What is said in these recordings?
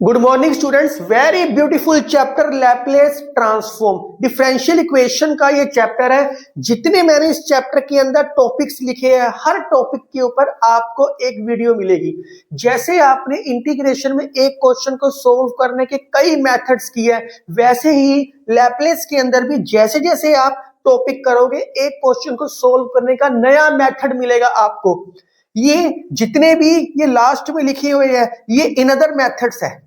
Good morning students. Very beautiful chapter Laplace transform differential equation का ये chapter है। जितने मैंने इस चैप्टर के अंदर टॉपिक्स लिखे हैं, हर टॉपिक के ऊपर आपको एक वीडियो मिलेगी। जैसे आपने इंटीग्रेशन में एक क्वेश्चन को सोल्व करने के कई मेथड्स किए हैं, वैसे ही लैपलेस के अंदर भी जैसे जैसे आप टॉपिक करोगे, एक क्वेश्चन को सोल्व करने का नया मेथड मिलेगा आपको। ये जितने भी ये लास्ट में लिखे हुए हैं, ये इन अदर मेथड्स है।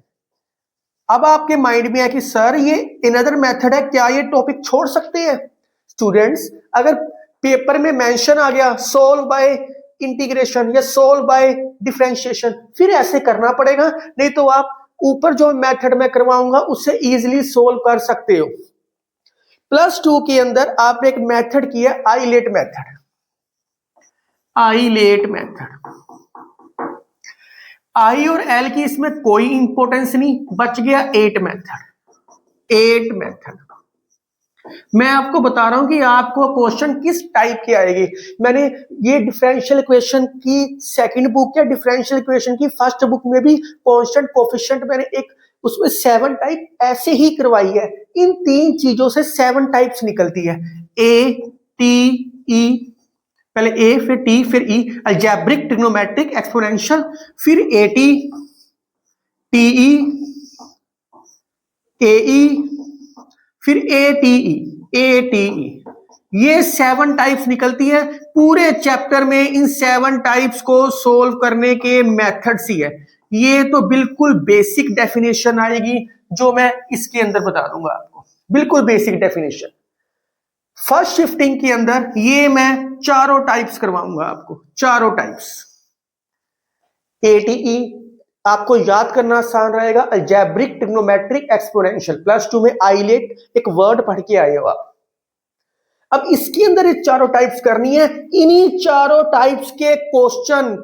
अब आपके माइंड में है कि सर ये अनदर मेथड है, क्या ये टॉपिक छोड़ सकते हैं? स्टूडेंट्स, अगर पेपर में मेंशन आ गया सोल्व बाय इंटीग्रेशन या सोल्व बाय डिफरेंशिएशन, फिर ऐसे करना पड़ेगा, नहीं तो आप ऊपर जो मेथड में करवाऊंगा उससे इजीली सोल्व कर सकते हो। +2 के अंदर आपने एक मेथड किया आइलेट मेथड। आइलेट मेथड, आई और एल की इसमें कोई इंपॉर्टेंस नहीं, बच गया 8 मेथड। 8 मेथड मैं आपको बता रहा हूं कि आपको क्वेश्चन किस टाइप की आएगी। मैंने ये डिफरेंशियल इक्वेशन की सेकंड बुक या डिफरेंशियल इक्वेशन की फर्स्ट बुक में भी कांस्टेंट कोफिशिएंट मैंने एक उसमें 7 टाइप ऐसे ही करवाई है। इन 3 चीजों से 7 टाइप्स निकलती है, ए टी ई, पहले ए फिर टी फिर ई, अलजेब्रिक, ट्रिग्नोमेट्रिक, एक्सपोनेंशियल, फिर एटी, टीई, एई, फिर एटीई, एटीई। ये 7 टाइप्स निकलती है। पूरे चैप्टर में इन 7 टाइप्स को सोल्व करने के मेथड्स ही है। ये तो बिल्कुल बेसिक डेफिनेशन आएगी जो मैं इसके अंदर बता दूंगा आपको, बिल्कुल बेसिक डेफिनेशन। फर्स्ट शिफ्टिंग के अंदर ये मैं चारों टाइप्स करवाऊंगा आपको, चारों टाइप्स। एटीई आपको याद करना आसान रहेगा, अलजेब्रिक, ट्रिग्नोमेट्रिक, एक्सपोनेंशियल। +2 में आइलेट एक वर्ड पढ़ के आए हो आप। अब इसके अंदर ये चारों टाइप्स करनी है। इन्हीं चारों टाइप्स के क्वेश्चन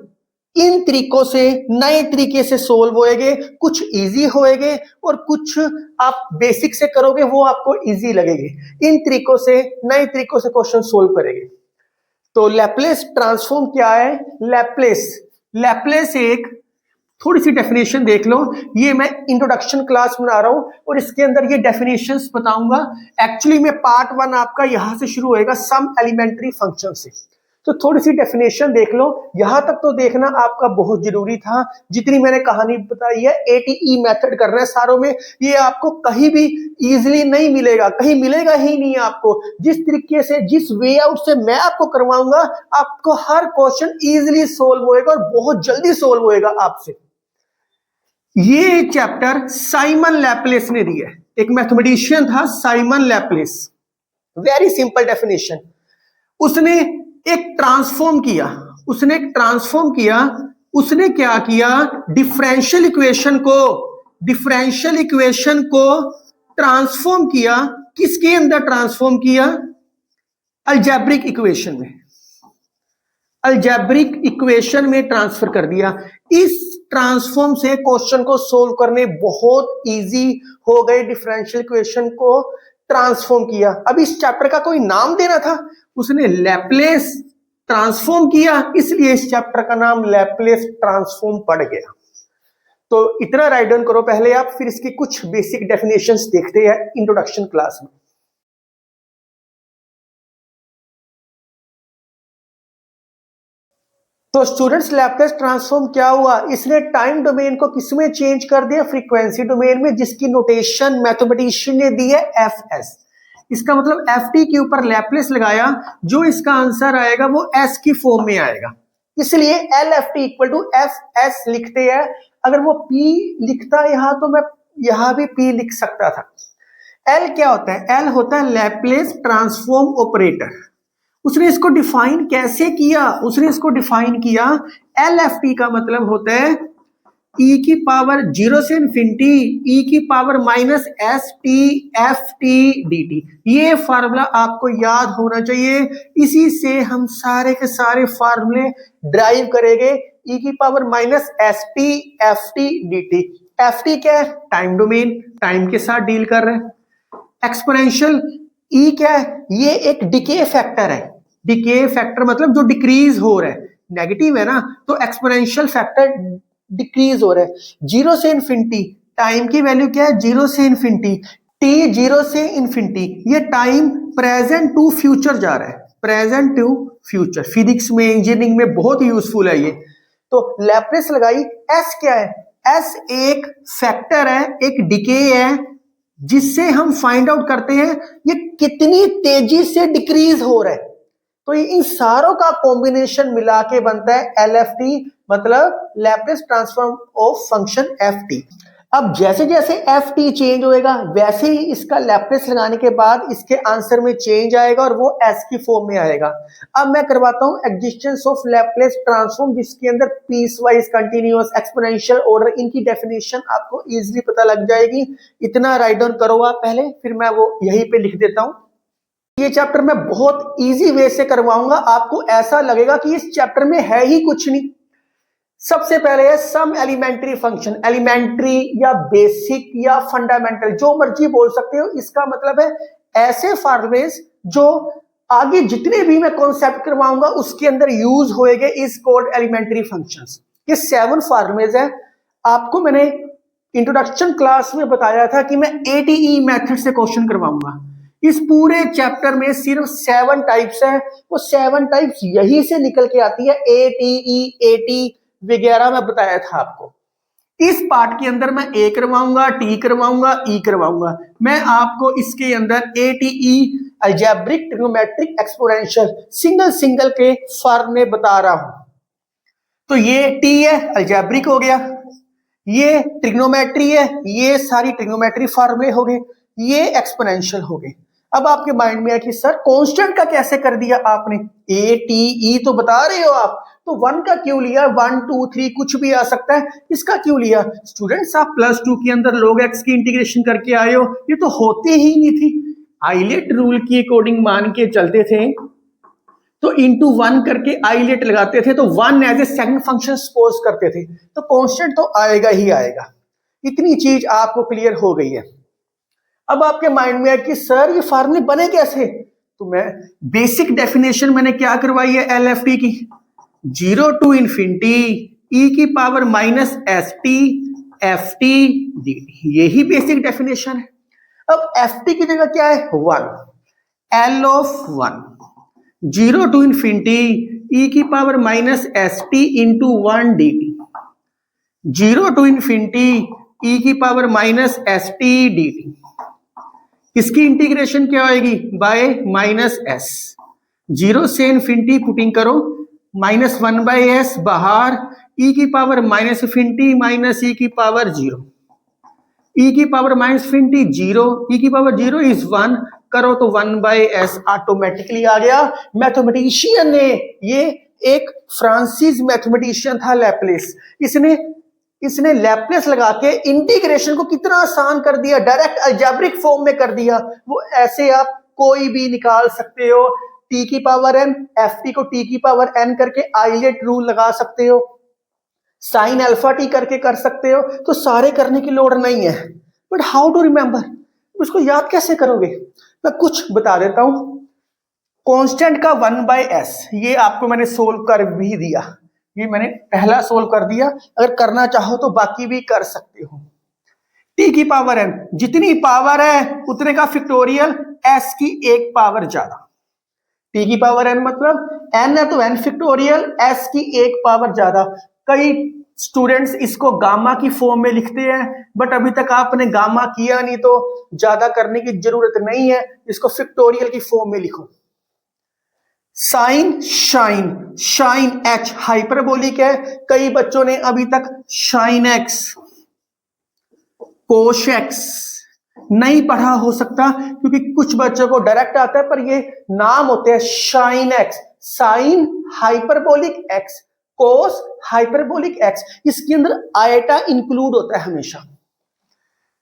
इन तरीकों से नए तरीके से सोल्व होएंगे। कुछ इजी होएंगे और कुछ आप बेसिक से करोगे वो आपको इजी लगेंगे। इन तरीकों से, नए तरीकों से क्वेश्चन सोल्व करेंगे। तो लैपलेस ट्रांसफॉर्म क्या है? लैपलेस एक थोड़ी सी डेफिनेशन देख लो। ये मैं इंट्रोडक्शन क्लास बना रहा हूं और इसके अंदर ये डेफिनेशंस बताऊंगा। एक्चुअली में पार्ट 1 आपका यहां से शुरू होएगा, सम एलिमेंट्री फंक्शन से। तो थोड़ी सी डेफिनेशन देख लो, यहां तक तो देखना आपका बहुत जरूरी था। जितनी मैंने कहानी बताई है, एटीई मेथड करना है सारों में। ये आपको कहीं भी इजीली नहीं मिलेगा, कहीं मिलेगा ही नहीं आपको। जिस तरीके से, जिस वे आउट से मैं आपको करवाऊंगा, आपको हर क्वेश्चन इजीली सोल्व होएगा और बहुत जल्दी सोल्व होएगा आपसे। ये चैप्टर साइमन लैपलेस ने दिया है। एक मैथमेटिशियन था Simon Laplace. Very simple definition. उसने एक ट्रांसफॉर्म किया, उसने क्या किया, डिफरेंशियल इक्वेशन को ट्रांसफॉर्म किया। किसके अंदर ट्रांसफॉर्म किया? अलजेब्रिक इक्वेशन में ट्रांसफर कर दिया। इस ट्रांसफॉर्म से क्वेश्चन को सोल्व करने बहुत इजी हो गए। डिफरेंशियल इक्वेशन को ट्रांसफॉर्म किया। अब इस चैप्टर का कोई नाम देना था, उसने लैपलेस ट्रांसफॉर्म किया, इसलिए इस चैप्टर का नाम लैपलेस ट्रांसफॉर्म पड़ गया। तो इतना राइट डाउन करो पहले आप, फिर इसकी कुछ बेसिक डेफिनेशंस देखते हैं इंट्रोडक्शन क्लास में। तो स्टूडेंट्स, लैपलेस ट्रांसफॉर्म क्या हुआ? इसने टाइम डोमेन को किसमें चेंज कर दिया? फ्रीक्वेंसी डोमेन में, जिसकी नोटेशन मैथमेटिशियन ने दी है fs। इसका मतलब ft के ऊपर लैपलेस लगाया, जो इसका आंसर आएगा वो s की फॉर्म में आएगा, इसलिए LFT = fs लिखते हैं। अगर वो p लिखता यहां तो मैं यहां भी p लिख सकता था। L क्या होता है? L होता है लैपलेस ट्रांसफॉर्म ऑपरेटर। उसने इसको डिफाइन कैसे किया? उसने इसको डिफाइन किया, LFT का मतलब होता है e की पावर 0 से इंफिनिटी e की पावर -st ft dt। ये फार्मूला आपको याद होना चाहिए। इसी से हम सारे के सारे फार्मूले ड्राइव करेंगे। e की power -st ft dt। ft क्या है? टाइम डोमेन, टाइम के साथ डील कर रहे हैं। एक्सपोनेंशियल e क्या है? ये एक डिके फैक्टर है। डिके फैक्टर मतलब जो डिक्रीज हो रहा है, नेगेटिव है ना, तो एक्सपोनेंशियल फैक्टर डिक्रीज हो रहा है। 0 से इंफिनिटी टाइम की वैल्यू क्या है, 0 से इन्फिनिटी, टी 0 से इन्फिनिटी, ये टाइम प्रेजेंट टू फ्यूचर जा रहा है, प्रेजेंट टू फ्यूचर, फिजिक्स में इंजीनियरिंग में बहुत यूजफुल है ये। तो लैप्लेस लगाई, एस क्या है, एस एक फैक्टर है, एक डिके है, जिससे हम फाइंड आउट करते हैं ये कितनी तेजी से डिक्रीज हो रहा है। तो ये इन सारों का कॉम्बिनेशन मिला के बनता है एलएफटी, मतलब Laplace transform of function FT. अब जैसे जैसे एफटी चेंज होएगा वैसे ही इसका लैप्लेस लगाने के बाद इसके आंसर में चेंज आएगा और वो एस की फॉर्म में आएगा। अब मैं करवाता हूं एग्जिस्टेंस ऑफ लैप्लेस ट्रांसफॉर्म, जिसके अंदर piecewise, continuous, exponential order, इनकी डेफिनेशन आपको इजीली पता लग जाएगी। इतना राइट डाउन करो आप पहले, फिर मैं वो यहीं पे लिख देता हूं। ये चैप्टर मैं बहुत इजी वे से करवाऊंगा, आपको ऐसा लगेगा कि इस चैप्टर में है ही कुछ नहीं। सबसे पहले है सम एलिमेंट्री फंक्शन, एलिमेंट्री या बेसिक या फंडामेंटल जो मर्जी बोल सकते हो। इसका मतलब है ऐसे फॉर्मूलेज जो आगे जितने भी मैं कॉन्सेप्ट करवाऊंगा उसके अंदर यूज होएंगे, इज कॉल्ड एलिमेंट्री फंक्शंस। ये 7 फॉर्मूलेज है। आपको मैंने इंट्रोडक्शन क्लास में बताया था कि मैं एटीई मेथड से क्वेश्चन करवाऊंगा। इस पूरे चैप्टर में सिर्फ 7 टाइप्स है, वो 7 टाइप्स यही से निकल के आती है, एटीई, एटी वगैरह मैं बताया था आपको। इस पार्ट के अंदर मैं ए करवाऊंगा, टी करवाऊंगा, ई करवाऊंगा। मैं आपको इसके अंदर ATE, algebraic, trigonometric, exponential, single single के फॉर्मूले बता रहा हूं। तो ये टी है, अलजेब्रिक हो गया, ये ट्रिग्नोमेट्री है, ये सारी ट्रिग्नोमेट्री फॉर्मूले हो गए, ये एक्सपोनेंशियल हो गए। अब आपके माइंड में है कि सर कांस्टेंट का कैसे कर दिया आपने, ए टी ई तो बता रहे हो आप, तो 1 का क्यों लिया, 1 2 3 कुछ भी आ सकता है, इसका क्यों लिया? स्टूडेंट्स आप +2 के अंदर log x की इंटीग्रेशन करके आए हो, ये तो होती ही नहीं थी। आइलेट रूल की अकॉर्डिंग मान के चलते थे तो इंटू 1 करके आइलेट लगाते थे, तो 1 as a second function suppose करते थे, तो कांस्टेंट तो आएगा ही आएगा। इतनी चीज आपको क्लियर हो गई है। अब आपके माइंड में है कि सर ये फार्मूले बने कैसे, तो मैं बेसिक डेफिनेशन मैंने क्या करवाई है एलएफटी की, 0 टू इंफिनिटी ई की power minus S T F T D, यही बेसिक डेफिनेशन है। अब एफ टी की जगह क्या है, 1, L of 1, 0 to infinity E की power minus S T into 1 D T, 0 to infinity E की power minus S T D T. इसकी इंटीग्रेशन क्या आएगी, बाय माइनस एस, 0 से इंफिनिटी पुटिंग करो, -1 बाय एस बाहर, ई की power minus infinity minus e की पावर 0, ई की पावर माइनस इंफिनिटी 0, ई की पावर 0 इज 1, करो तो 1 बाय एस ऑटोमेटिकली आ गया। मैथमेटिशियन ने, ये एक फ्रांसीसी मैथमेटिशियन था लैप्लेस, इसने लैप्लेस लगा के इंटीग्रेशन को कितना आसान कर दिया, डायरेक्ट अलजेब्रिक फॉर्म में कर दिया। वो ऐसे आप कोई भी निकाल सकते हो, टी की पावर एन, एफ टी को टी की पावर एन करके आइलेट रूल लगा सकते हो, साइन अल्फा टी करके कर सकते हो, तो सारे करने की लोड़ नहीं है। बट हाउ टू रिमेंबर, उसको याद कैसे करोगे? मैं कुछ बता देता हूं। कांस्टेंट का 1 बाय एस, ये आपको मैंने सोल्व कर भी दिया, ये मैंने पहला सोल्व कर दिया, अगर करना चाहो तो बाकी भी कर सकते हो। टी की पावर एन, जितनी पावर है उतने का फैक्टोरियल, एस की 1 पावर ज्यादा। टी की पावर एन मतलब एन है तो एन फैक्टोरियल, एस की 1 पावर ज्यादा। कई स्टूडेंट्स इसको गामा की फॉर्म में लिखते हैं, बट अभी तक आपने गामा किया नहीं तो ज्यादा करने की जरूरत नहीं है, इसको फैक्टोरियल की फॉर्म में लिखो। Sine sinh, sinh H hyperbolic है, कई बच्चों ने अभी तक शाइन एक्स, कोश एक्स नहीं पढ़ा हो सकता, क्योंकि कुछ बच्चों को डायरेक्ट आता है, पर ये नाम होते हैं sinh x, sine hyperbolic x, cos hyperbolic x, इसके अंदर आयटा इंक्लूड होता है हमेशा।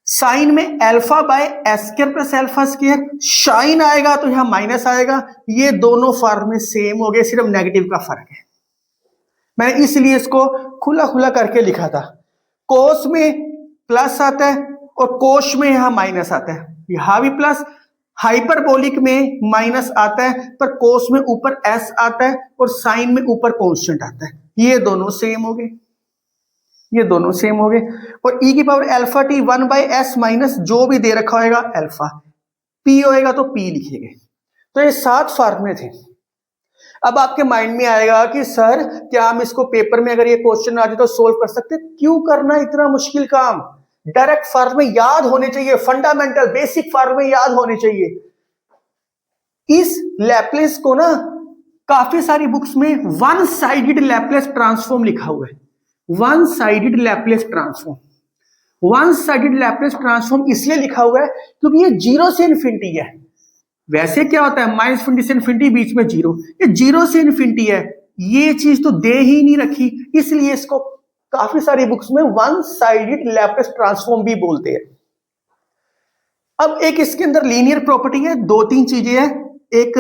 साइन में alpha by s square plus alpha square, sinh आएगा तो यहां माइनस आएगा, ये दोनों फॉर्मूले सेम हो गए, सिर्फ नेगेटिव का फर्क है। मैंने इसलिए इसको खुला खुला करके लिखा था। कोस में प्लस आता है और कोश में यहां माइनस आता है, यहां भी प्लस, हाइपरबोलिक में माइनस आता है, पर कोस में ऊपर एस आता है और साइन में ऊपर कांस्टेंट आता है, ये दोनों सेम हो गए। ये दोनों सेम हो गए, और ई की power alpha T 1/s minus जो भी दे रखा होगा अल्फा, पी होएगा तो पी लिखेंगे। तो ये 7 फार्मूले थे। अब आपके माइंड में आएगा कि सर क्या हम इसको पेपर में अगर ये क्वेश्चन आ जाए तो सोल्व कर सकते? क्यों करना इतना मुश्किल काम? डायरेक्ट फार्मूले याद होने चाहिए, फंडामेंटल बेसिक फार्मूले याद होने चाहिए। इस लैप्लेस को ना काफी सारी बुक्स में वन साइडेड लैप्लेस ट्रांसफॉर्म लिखा हुआ है। One sided Laplace transform, one sided Laplace transform इसलिए लिखा हुआ है क्योंकि ये 0 से इन्फिनिटी है। वैसे क्या होता है -∞ से इन्फिनिटी, बीच में 0, ये 0 से इन्फिनिटी है। ये चीज तो दे ही नहीं रखी, इसलिए इसको काफी सारी बुक्स में वन साइडेड लैप्लेस ट्रांसफॉर्म भी बोलते हैं। अब एक इसके अंदर लीनियर प्रॉपर्टी है, 2-3 चीजें हैं, एक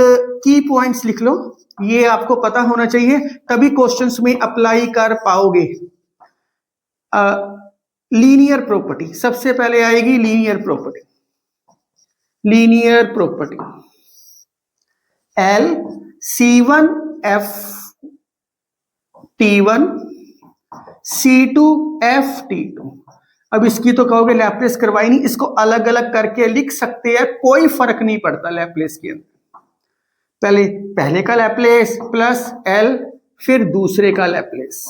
की पॉइंट्स लिख लो, ये आपको पता होना चाहिए तभी क्वेश्चंस में अप्लाई कर पाओगे। लीनियर प्रॉपर्टी सबसे पहले आएगी, linear property. Linear property L C1 F T1 C2 F T2। अब इसकी तो कहोगे लैप्लेस करवाई नहीं, इसको अलग अलग करके लिख सकते हैं, कोई फर्क नहीं पड़ता लैप्लेस के अंदर। पहले का लैप्लेस प्लस L, फिर दूसरे का लैप्लेस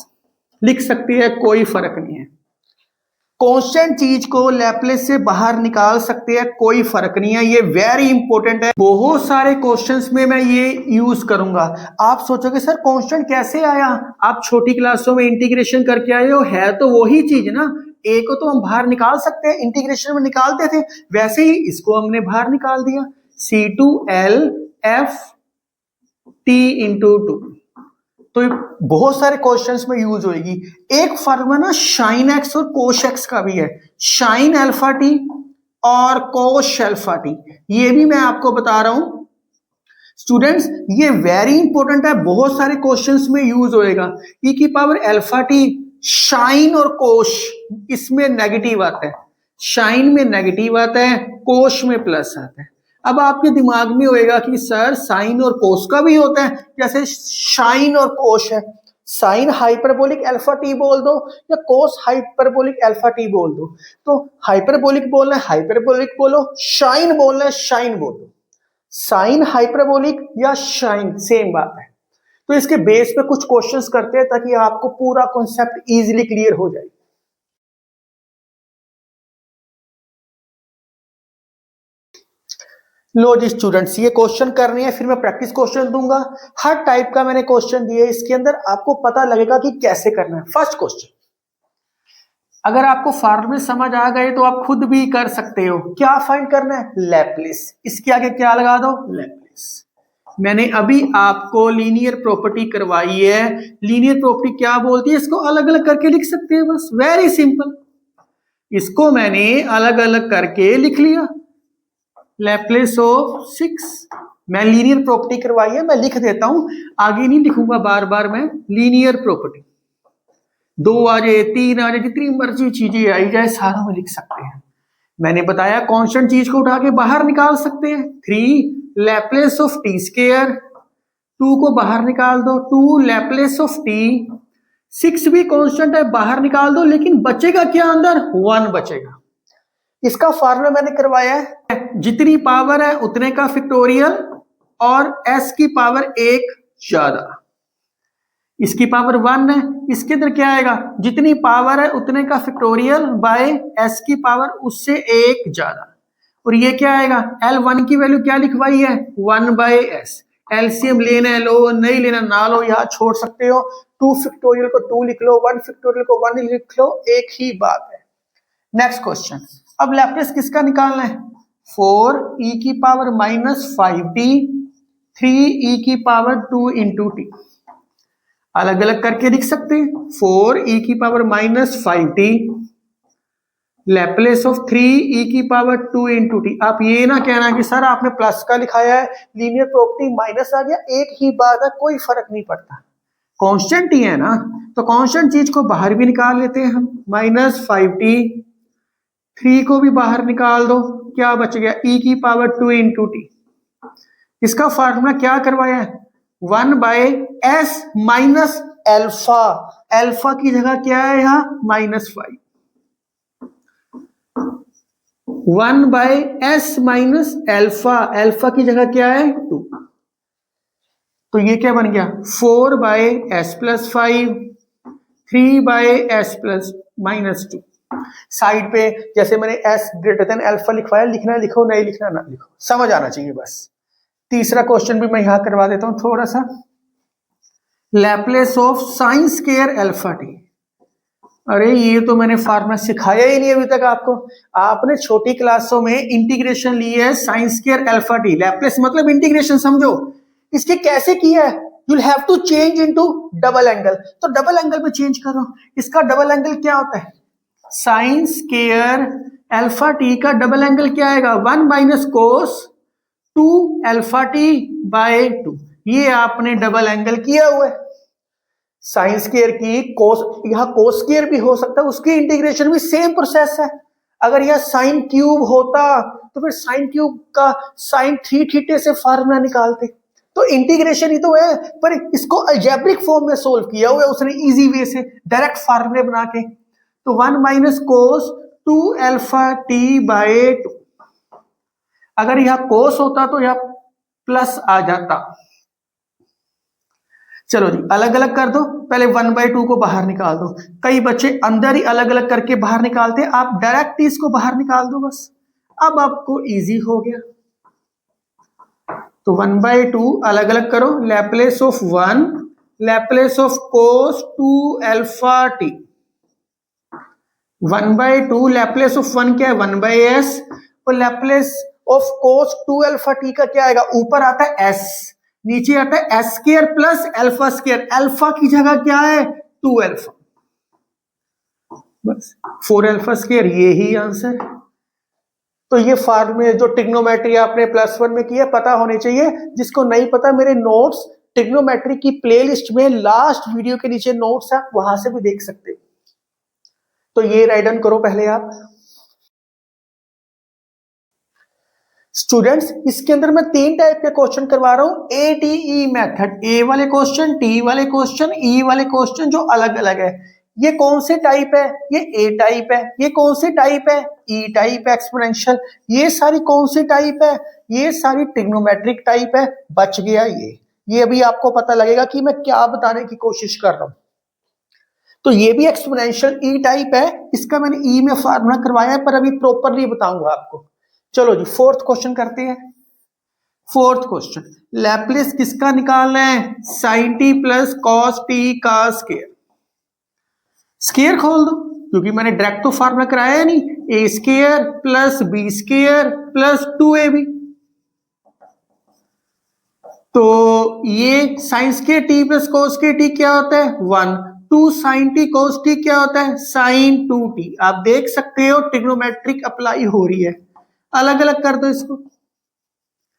लिख सकती है, कोई फर्क नहीं है। कांस्टेंट चीज को लैप्लेस से बाहर निकाल सकते हैं, कोई फर्क नहीं है, ये वेरी इंपॉर्टेंट है। बहुत सारे क्वेश्चंस में मैं ये यूज करूंगा। आप सोचोगे सर कांस्टेंट कैसे आया? आप छोटी क्लासों में इंटीग्रेशन करके आए हो, है तो वही चीज ना। ए को तो हम बाहर निकाल सकते हैं, इंटीग्रेशन में निकालते थे, वैसे ही इसको हमने बाहर निकाल दिया। C2L F T into 2, तो बहुत सारे क्वेश्चंस में यूज होगी। एक फॉर्मूला ना साइन एक्स और कोश एक्स का भी है, साइन अल्फा टी और कोश अल्फा टी, ये भी मैं आपको बता रहा हूं स्टूडेंट्स, ये वेरी इंपॉर्टेंट है, बहुत सारे क्वेश्चंस में यूज होएगा। ई की पावर अल्फा टी, साइन और कोश इसमें नेगेटिव आता है, साइन में नेगेटिव आता है, कोश में प्लस आता है। अब आपके दिमाग में होएगा कि सर साइन और कोस का भी होता है, जैसे साइन और कोस है, साइन हाइपरबोलिक अल्फा टी बोल दो या कोस हाइपरबोलिक अल्फा टी बोल दो। तो हाइपरबोलिक बोलना है हाइपरबोलिक बोलो, साइन बोलना है साइन बोलो। साइन हाइपरबोलिक या साइन सेम बात है। तो इसके बेस पे कुछ क्वेश्चंस करते हैं ताकि आपको पूरा कॉन्सेप्ट इजीली क्लियर हो जाए। लो जी स्टूडेंट्स, ये क्वेश्चन करने हैं, फिर मैं प्रैक्टिस क्वेश्चन दूंगा। हर टाइप का मैंने क्वेश्चन दिए, इसके अंदर आपको पता लगेगा कि कैसे करना है। फर्स्ट क्वेश्चन, अगर आपको फार्मूले समझ आ गए तो आप खुद भी कर सकते हो। क्या फाइंड करना है? लैप्लेस। इसके आगे क्या लगा दो? लैप्लेस। मैंने अभी आपको लीनियर प्रॉपर्टी करवाई है। लीनियर प्रॉपर्टी क्या बोलती है? इसको अलग अलग करके लिख सकते हैं, बस वेरी सिंपल। इसको मैंने अलग अलग करके लिख लिया, लैप्लेस ऑफ 6। मैं लीनियर प्रॉपर्टी करवाई है, मैं लिख देता हूं, आगे नहीं लिखूंगा बार बार मैं। लीनियर प्रॉपर्टी 2 आ जाए 3 आ जाए, जितनी मर्जी चीजें आई जाए सारा में लिख सकते हैं। मैंने बताया कांस्टेंट चीज को उठा के बाहर निकाल सकते हैं। 3 लैप्लेस ऑफ टी स्क्वायर, 2 को बाहर निकाल दो, 2 लैप्लेस ऑफ टी। 6 भी कांस्टेंट है, बाहर निकाल दो, लेकिन बचेगा क्या अंदर? 1 बचेगा। इसका फार्मूला मैंने करवाया है, जितनी पावर है उतने का फैक्टोरियल और s की पावर 1 ज्यादा। इसकी पावर 1 है, इसके अंदर क्या आएगा? जितनी पावर है उतने का फैक्टोरियल बाय s की पावर उससे 1 ज्यादा। और ये क्या आएगा? L1 की वैल्यू क्या लिखवाई है? 1/s। एलसीएम लेना है लो, नहीं लेना ना लो, यहां छोड़ सकते हो। 2 फैक्टोरियल को 2 लिख लो, 1 फैक्टोरियल को 1 लिख लो, एक ही बात है। नेक्स्ट क्वेश्चन, अब लैप्लेस किसका निकालना है? 4e की पावर -5t 3e की पावर 2 into t। अलग अलग करके लिख सकते हैं। 4e की power -5t Laplace of 3e की पावर 2 into t। आप ये ना कहना कि सर आपने प्लस का लिखाया है, लीनियर प्रॉपर्टी माइनस आ गया, एक ही बात है, कोई फर्क नहीं पड़ता, कांस्टेंट ही है ना। तो कांस्टेंट चीज को बाहर भी निकाल लेते हैं हम, -5t, 3 को भी बाहर निकाल दो, क्या बच गया? e की पावर 2 into t। इसका फार्मूला क्या करवाया है? 1/s माइनस एल्फा, एल्फा की जगह क्या है यहाँ -5, 1/s माइनस एल्फा, एल्फा की जगह क्या है 2, तो ये क्या बन गया 4/s + 5, 3/s + -2। साइड पे जैसे मैंने s ग्रेटर देन अल्फा लिखवाया, लिखना लिखो नहीं लिखना ना लिखो, समझ आना चाहिए बस। तीसरा क्वेश्चन भी मैं यहां करवा देता हूं थोड़ा सा, Laplace of sine square alpha T. अरे ये तो मैंने फार्मूला सिखाया ही नहीं अभी तक आपको, आपने छोटी क्लासों में इंटीग्रेशन ली है sine square alpha T, Laplace मतलब इंटीग्रेशन समझो, इसके कैसे किया है, you have to change into double angle, तो डबल एंगल में चेंज कर रहा हूं। इसका डबल एंगल क्या होता है, साइन स्क्वायर अल्फा टी का डबल एंगल क्या आएगा 1 - cos 2 अल्फा टी बाय 2, ये आपने डबल एंगल किया हुआ है। साइन स्क्वायर की कोस, यहां कोस स्क्वायर भी हो सकता है, उसकी इंटीग्रेशन भी सेम प्रोसेस है। अगर यह साइन क्यूब होता तो फिर साइन क्यूब का साइन 3 थीटा से फार्मूला निकालते, तो इंटीग्रेशन ही तो है, पर इसको अलजेब्रिक फॉर्म में सोल्व किया हुआ है उसने इजी वे से डायरेक्ट फार्मूले बना के, तो 1 - cos 2 अल्फा टी बाय 2, अगर यह कोस होता तो यह प्लस आ जाता। चलो जी अलग अलग कर दो, पहले 1/2 को बाहर निकाल दो, कई बच्चे अंदर ही अलग अलग करके बाहर निकालते हैं, आप डायरेक्ट इसको बाहर निकाल दो बस, अब आपको इजी हो गया। तो 1/2 अलग अलग करो, Laplace of 1 Laplace of cos 2 alpha T, 1/2 Laplace of 1 क्या है 1/s, और Laplace of cos 2 alpha T का क्या आएगा, ऊपर आता है s, नीचे आता है s square plus alpha square, alpha की जगह क्या है 2 अल्फा, बस 4 अल्फा स्क्वायर, ये ही आंसर है। तो ये फार्मूले जो ट्रिग्नोमेट्री आपने +1 में किया पता होने चाहिए, जिसको नहीं पता मेरे नोट्स ट्रिग्नोमेट्री की प्लेलिस्ट में लास्ट वीडियो के नीचे नोट्स है, वहां से भी देख सकते हो। तो ये राइट डाउन करो पहले आप स्टूडेंट्स, इसके अंदर मैं 3 टाइप के क्वेश्चन करवा रहा हूं, ATE मेथड, ए वाले क्वेश्चन, टी वाले क्वेश्चन, ई वाले क्वेश्चन जो अलग अलग है। ये कौन से टाइप है, ये ए टाइप है, ये कौन से टाइप है ई टाइप एक्सपोनेंशियल, ये सारी कौन सी टाइप है, ये सारी ट्रिग्नोमेट्रिक टाइप है। बच गया ये अभी आपको पता लगेगा कि मैं क्या बताने की कोशिश कर रहा हूं। तो ये भी एक्सपोनेंशियल ई टाइप है, इसका मैंने ई में फार्मूला करवाया है पर अभी प्रॉपरली बताऊंगा आपको। चलो जी फोर्थ क्वेश्चन करते हैं। फोर्थ क्वेश्चन, लैप्लेस किसका निकालना है, sine T plus cos T का स्क्वायर। स्क्वायर खोल दो क्योंकि मैंने डायरेक्ट तो फार्मूला कराया है नहीं, a square plus b square प्लस 2ab, तो ये sine square t plus cos square t क्या होता है 1, 2 साइन टी कॉस टी क्या होता है साइन 2t। आप देख सकते हो ट्रिग्नोमेट्रिक अप्लाई हो रही है, अलग अलग कर दो इसको,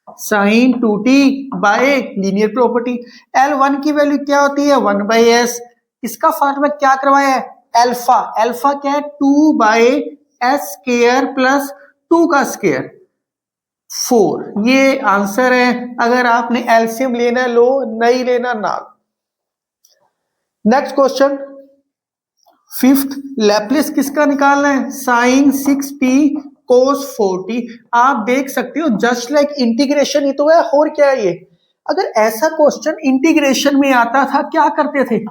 sign 2t bye linear property, L1 की वैल्यू क्या होती है 1/s, इसका फार्मूला क्या करवाया है अल्फा, अल्फा क्या है 2/s स्क्वायर प्लस 2 का स्क्वायर 4, ये आंसर है। अगर आपने एलसीएम लेना लो, नहीं लेना ना। नेक्स्ट क्वेश्चन फिफ्थ, लैप्लेस किसका निकालना है साइन 6t cos 4t। आप देख सकते हो जस्ट लाइक इंटीग्रेशन ही तो है, और क्या है ये। अगर ऐसा क्वेश्चन इंटीग्रेशन में आता था क्या करते थे,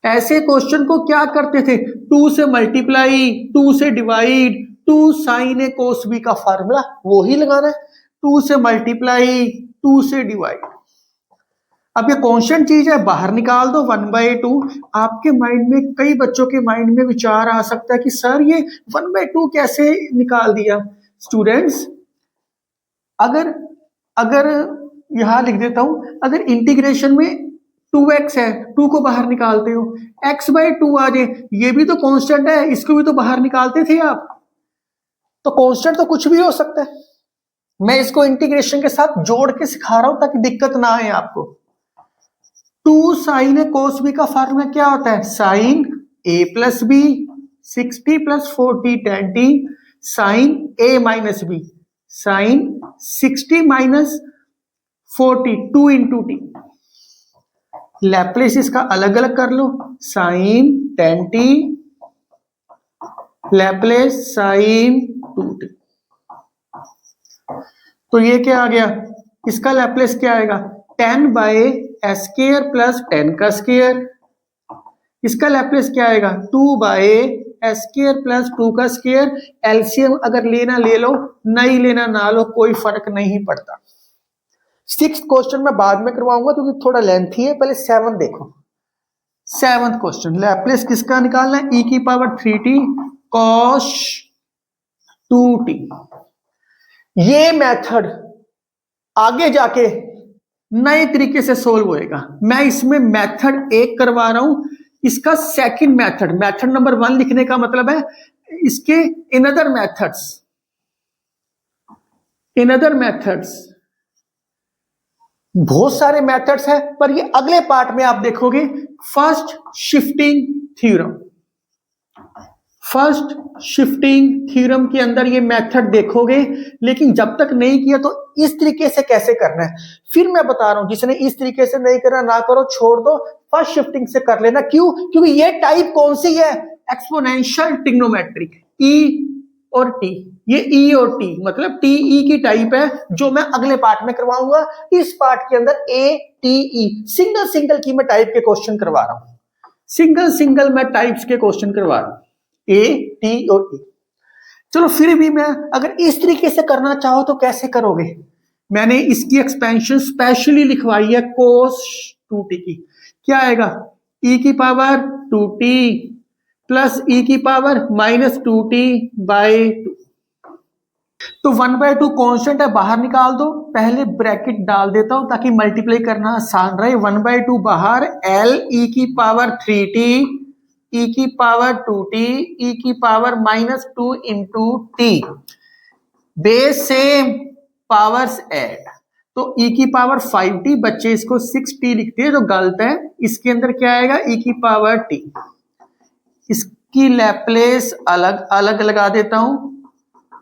ऐसे क्वेश्चन को क्या करते थे 2 से मल्टीप्लाई 2 से divide 2 sine A cos B का फार्मूला वो ही लगाना है, 2 से मल्टीप्लाई 2 से डिवाइड। अब ये कांस्टेंट चीज है, बाहर निकाल दो 1/2। आपके माइंड में, कई बच्चों के माइंड में विचार आ सकता है कि सर ये 1/2 कैसे निकाल दिया। स्टूडेंट्स अगर अगर यहां लिख देता हूं, अगर इंटीग्रेशन में 2x है, 2 को बाहर निकालते हो x/2 आ जाए, ये भी तो कांस्टेंट है, इसको भी तो बाहर निकालते थे आप, तो कांस्टेंट तो कुछ भी हो सकता है। मैं इसको इंटीग्रेशन के साथ जोड़ के सिखा रहा हूं ताकि दिक्कत ना आए आपको। 2 साइन ए कोस बी का फार्मूला क्या होता है sine a plus B 60 plus 40 10t sine a minus B sine 60 minus 40 2 into T. Laplace इसका अलग अलग कर लो, sign 10t Laplace sign 2t। तो ये क्या आ गया, इसका लैप्लेस क्या आएगा, 10 बाय एस स्क्वायर प्लस 10 का स्क्वायर। इसका लैप्लेस क्या आएगा, 2 बाय एस स्क्वायर प्लस 2 का स्क्वायर। एलसीएम अगर लेना ले लो, नहीं लेना ना लो, कोई फर्क नहीं पड़ता। 6th क्वेश्चन मैं बाद में करवाऊंगा क्योंकि थोड़ा लेंथी है, पहले 7 देखो। 7th क्वेश्चन, लैप्लेस किसका निकालना है, e की पावर 3t cos 2t। ये मेथड आगे जाके नए तरीके से सोल्व होएगा। मैं इसमें मेथड 1 करवा रहा हूं, इसका सेकंड मेथड, मेथड नंबर 1 लिखने का मतलब है इसके इन अदर मेथड्स बहुत सारे मेथड्स हैं, पर ये अगले पार्ट में आप देखोगे। फर्स्ट शिफ्टिंग थ्योरम के अंदर ये मेथड देखोगे, लेकिन जब तक नहीं किया तो इस तरीके से कैसे करना है फिर मैं बता रहा हूं। जिसने इस तरीके से नहीं करना ना करो, छोड़ दो, फर्स्ट शिफ्टिंग से कर लेना। क्यों, क्योंकि ये टाइप कौन सी है, एक्सपोनेंशियल ट्रिग्नोमेट्रिक, ई और टी। ये ई और टी मतलब टी ई की टाइप है, जो मैं अगले पार्ट में करवाऊंगा। इस पार्ट के अंदर ए टी ई सिंगल की मैं टाइप के क्वेश्चन करवा रहा हूं, सिंगल मैं टाइप्स के क्वेश्चन करवा रहा हूं, ए टी और ई। चलो फिर भी मैं अगर इस तरीके से करना चाहो तो कैसे करोगे, मैंने इसकी एक्सपेंशन स्पेशली लिखवाई है cos 2t की। क्या आएगा, e की पावर 2t प्लस e की पावर माइनस 2t बाय 2। तो 1/2 कांस्टेंट है, बाहर निकाल दो। पहले ब्रैकेट डाल देता हूं ताकि मल्टीप्लाई करना आसान रहे। 1/2 बाहर, l e की पावर 3t e की पावर 2t e की power minus 2 into t, base same powers add. तो e की पावर 5t, बच्चे इसको 6t लिखते हैं जो गलत है। इसके अंदर क्या आएगा, e की पावर t। इसकी लैप्लेस अलग अलग लगा देता हूं,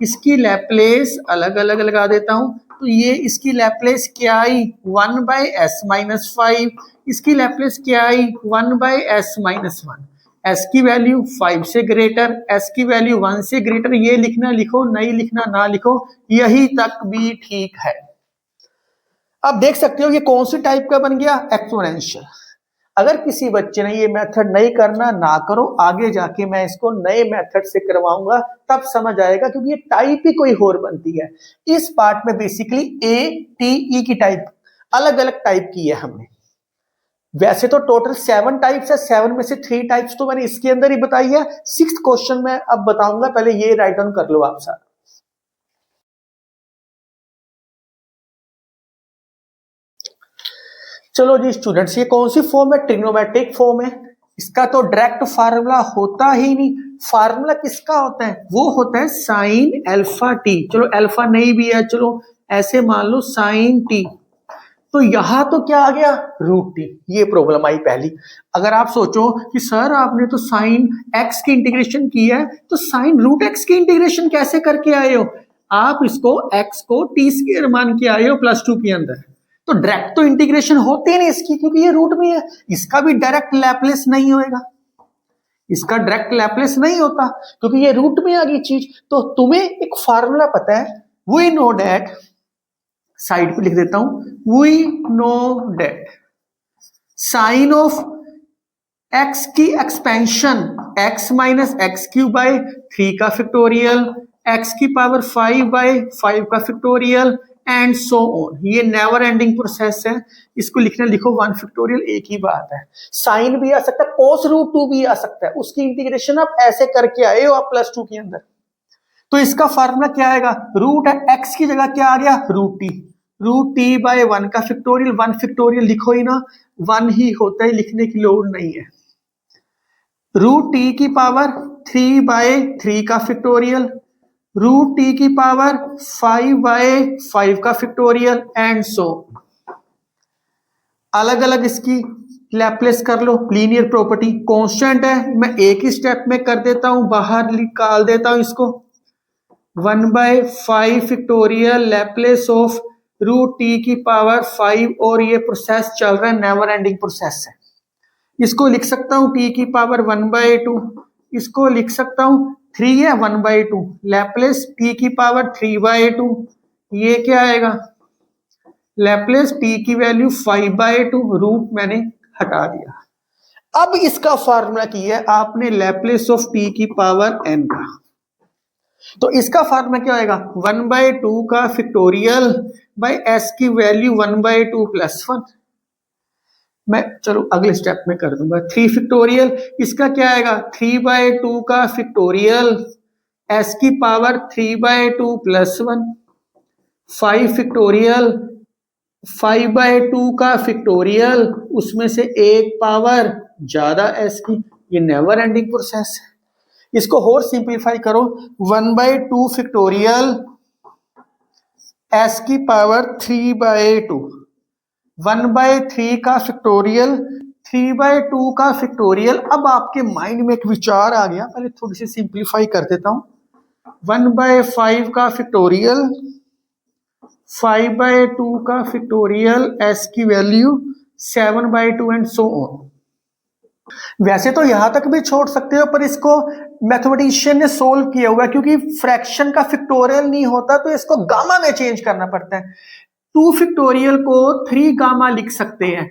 इसकी लैप्लेस अलग अलग लगा देता हूं। तो ये इसकी लैप्लेस क्या आई, 1 बाय एस माइनस 5। इसकी लैप्लेस क्या आई, 1 बाय एस माइनस 1। एस की वैल्यू 5 से ग्रेटर, एस की वैल्यू 1 से ग्रेटर। ये लिखना लिखो, नहीं लिखना ना लिखो, यही तक भी ठीक है। अब देख सकते हो ये कौन सी टाइप का बन गया, एक्सपोनेंशियल। अगर किसी बच्चे ने ये मेथड नहीं करना ना करो, आगे जाके मैं इसको नए मेथड से करवाऊंगा, तब समझ आएगा, क्योंकि ये टाइप ही कोई और बनती है। इस पार्ट में बेसिकली ए टी ई की टाइप अलग अलग टाइप की है हमने। वैसे तो टोटल 7 टाइप्स है, 7 में से 3 टाइप्स तो मैंने इसके अंदर ही बताई है। 6th क्वेश्चन में अब बताऊंगा, पहले ये राइट डाउन कर लो आप सारा। चलो जी स्टूडेंट्स, ये कौन सी फॉर्म है, ट्रिग्नोमेट्रिक फॉर्म है। इसका तो डायरेक्ट फार्मूला होता ही नहीं। फार्मूला किसका होता है, वो होता है साइन अल्फा टी। चलो अल्फा नहीं भी है, चलो ऐसे मान लो साइन टी। तो यहां तो क्या आ गया, रूट टी। ये प्रॉब्लम आई पहली। अगर आप सोचो कि सर आपने तो साइन एक्स की इंटीग्रेशन की है, तो साइन रूट एक्स की इंटीग्रेशन कैसे करके आए हो। आप इसको एक्स को टी स्क्वायर मान के आए हो +2 के अंदर। तो डायरेक्ट तो इंटीग्रेशन होती नहीं इसकी, क्योंकि ये रूट में है। इसका भी डायरेक्ट लैप्लेस नहीं होएगा, इसका डायरेक्ट लैप्लेस नहीं होता, क्योंकि ये रूट में आ गई चीज। तो तुम्हें एक फार्मूला पता है, वी नो दैट, साइड पे लिख देता हूं, we know that sine of x की expansion x minus x cube by 3 का फैक्टोरियल, एक्स की पावर 5 बाय 5 का फैक्टोरियल एंड सो ऑन। ये नेवर एंडिंग प्रोसेस है। इसको लिखना लिखो 1 फैक्टोरियल, एक ही बात है। साइन भी आ सकता है, cos रूट 2 भी आ सकता है। उसकी इंटीग्रेशन आप ऐसे करके आए हो आप +2 के अंदर। तो इसका फार्मूला क्या आएगा, रूट एक्स की जगह क्या आ गया, रूट टी बाय 1 का फैक्टोरियल। 1 फैक्टोरियल लिखो ही ना, 1 ही होता है, लिखने की लोड़ नहीं है। रूट टी की पावर 3 बाय 3 का फैक्टोरियल, रूट टी की पावर 5 बाय 5 का फैक्टोरियल एंड सो। अलग अलग इसकी लैप्लेस कर लो। लीनियर प्रॉपर्टी कांस्टेंट है, मैं एक ही स्टेप में कर देता हूं, बाहर निकाल देता हूं इसको। 1/5 factorial Laplace of root T की पावर 5 और ये प्रोसेस चल रहा है, नेवर एंडिंग प्रोसेस है। इसको लिख सकता हूं टी की पावर 1/2, इसको लिख सकता हूं 3 है 1/2, लैप्लेस टी की पावर 3/2, ये क्या आएगा लैप्लेस टी की वैल्यू 5/2, रूट मैंने हटा दिया। अब इसका फार्मूला किया है आपने लैप्लेस ऑफ टी की पावर n का, तो इसका फार्मूला क्या होगा 1/2 का फैक्टोरियल बाय s की वैल्यू 1/2 + 1। मैं चलो अगले स्टेप में कर दूंगा 3 फैक्टोरियल, इसका क्या आएगा 3/2 का फैक्टोरियल s की पावर 3/2 + 1, 5 फैक्टोरियल 5/2 का फैक्टोरियल, उसमें से एक पावर ज्यादा s की, ये नेवर एंडिंग प्रोसेस है। इसको और सिंपलीफाई करो 1/2 फैक्टोरियल s की पावर 3/2, 1/3 का फैक्टोरियल 3/2 का फैक्टोरियल। अब आपके माइंड में एक विचार आ गया, पहले थोड़ी सी सिंपलीफाई कर देता हूं। 1/5 का फैक्टोरियल 5/2 का फैक्टोरियल s की वैल्यू 7/2 एंड सो ऑन। वैसे तो यहां तक भी छोड़ सकते हो, पर इसको मैथमेटिशियन ने सोल्व किया हुआ है, क्योंकि फ्रैक्शन का फैक्टोरियल नहीं होता तो इसको गामा में चेंज करना पड़ता है। 2 फैक्टोरियल को 3 गामा लिख सकते हैं,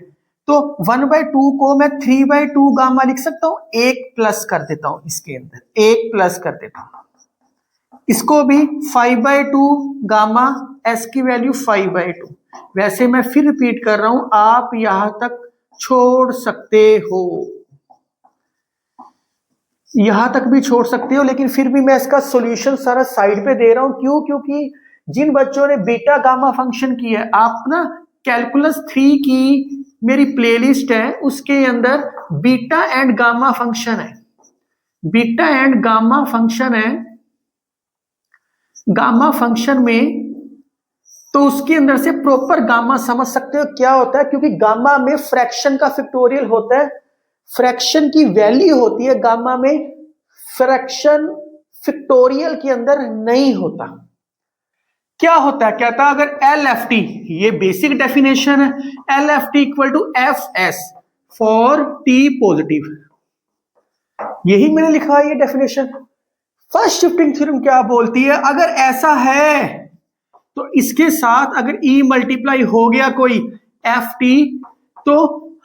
तो 1/2 को मैं 3/2 गामा लिख सकता हूं, एक प्लस कर देता हूं, इसके अंदर एक प्लस कर देता हूं, इसको भी 5/2 गामा s की वैल्यू 5/2। वैसे मैं फिर रिपीट कर रहा हूं, आप यहां तक छोड़ सकते हो, यहां तक भी छोड़ सकते हो, लेकिन फिर भी मैं इसका सॉल्यूशन सारा साइड पे दे रहा हूं। क्यों? क्योंकि जिन बच्चों ने बीटा गामा फंक्शन किया है, आप ना कैलकुलस 3 की मेरी प्लेलिस्ट है, उसके अंदर बीटा एंड गामा फंक्शन है, बीटा एंड गामा फंक्शन है, गामा फंक्शन में तो उसके अंदर से प्रॉपर गामा समझ सकते हो क्या होता है, क्योंकि गामा में फ्रैक्शन का फैक्टोरियल होता है, फ्रैक्शन की वैल्यू होती है गामा में, फ्रैक्शन फैक्टोरियल के अंदर नहीं होता। क्या होता है, कहता है अगर LFT, ये बेसिक डेफिनेशन है, LFT = FS for T positive, यही मैंने लिखा है ये डेफिनेशन। फर्स्ट शिफ्टिंग थ्योरम क्या बोलती है, अगर ऐसा है तो इसके साथ अगर E मल्टीप्लाई हो गया कोई FT, तो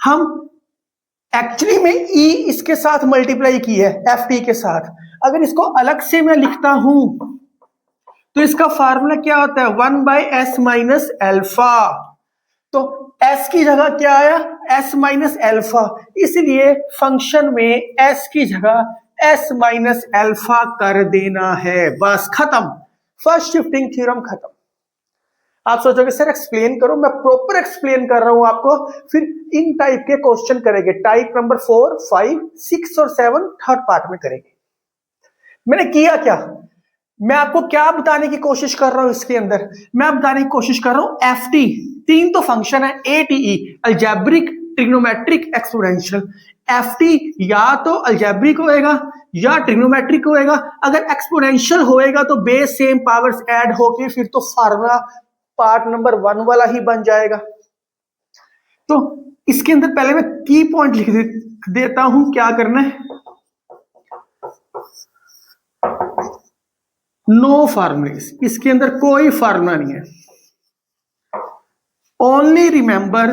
हम एक्चुअली में E इसके साथ मल्टीप्लाई की है FT के साथ। अगर इसको अलग से मैं लिखता हूं तो इसका फार्मूला क्या होता है 1/s माइनस अल्फा, तो s की जगह क्या आया s माइनस अल्फा, इसलिए फंक्शन में s की जगह s माइनस अल्फा कर देना है, बस खत्म, फर्स्ट शिफ्टिंग थ्योरम खत्म। आप सोचोगे सर एक्सप्लेन करो, मैं प्रॉपर एक्सप्लेन कर रहा हूं आपको, फिर इन टाइप के क्वेश्चन करेंगे, टाइप नंबर 4, 5, 6 और 7 थर्ड पार्ट में करेंगे। मैंने किया क्या, मैं आपको क्या बताने की कोशिश कर रहा हूं इसके अंदर, मैं बताने की कोशिश कर रहा हूं FT, 3 तो फंक्शन है ATE, algebraic, trigonometric, exponential. FT या तो अलजेब्रिक होएगा या ट्रिग्नोमेट्रिक होएगा, अगर एक्सपोनेंशियल होएगा तो बेस सेम पावर्स ऐड होके फिर तो फार्मूला पार्ट नंबर 1 वाला ही बन जाएगा। तो इसके अंदर पहले मैं की पॉइंट लिख देता हूं, क्या करना है, नो फार्मूलेस, इसके अंदर कोई फार्मूला नहीं है, only remember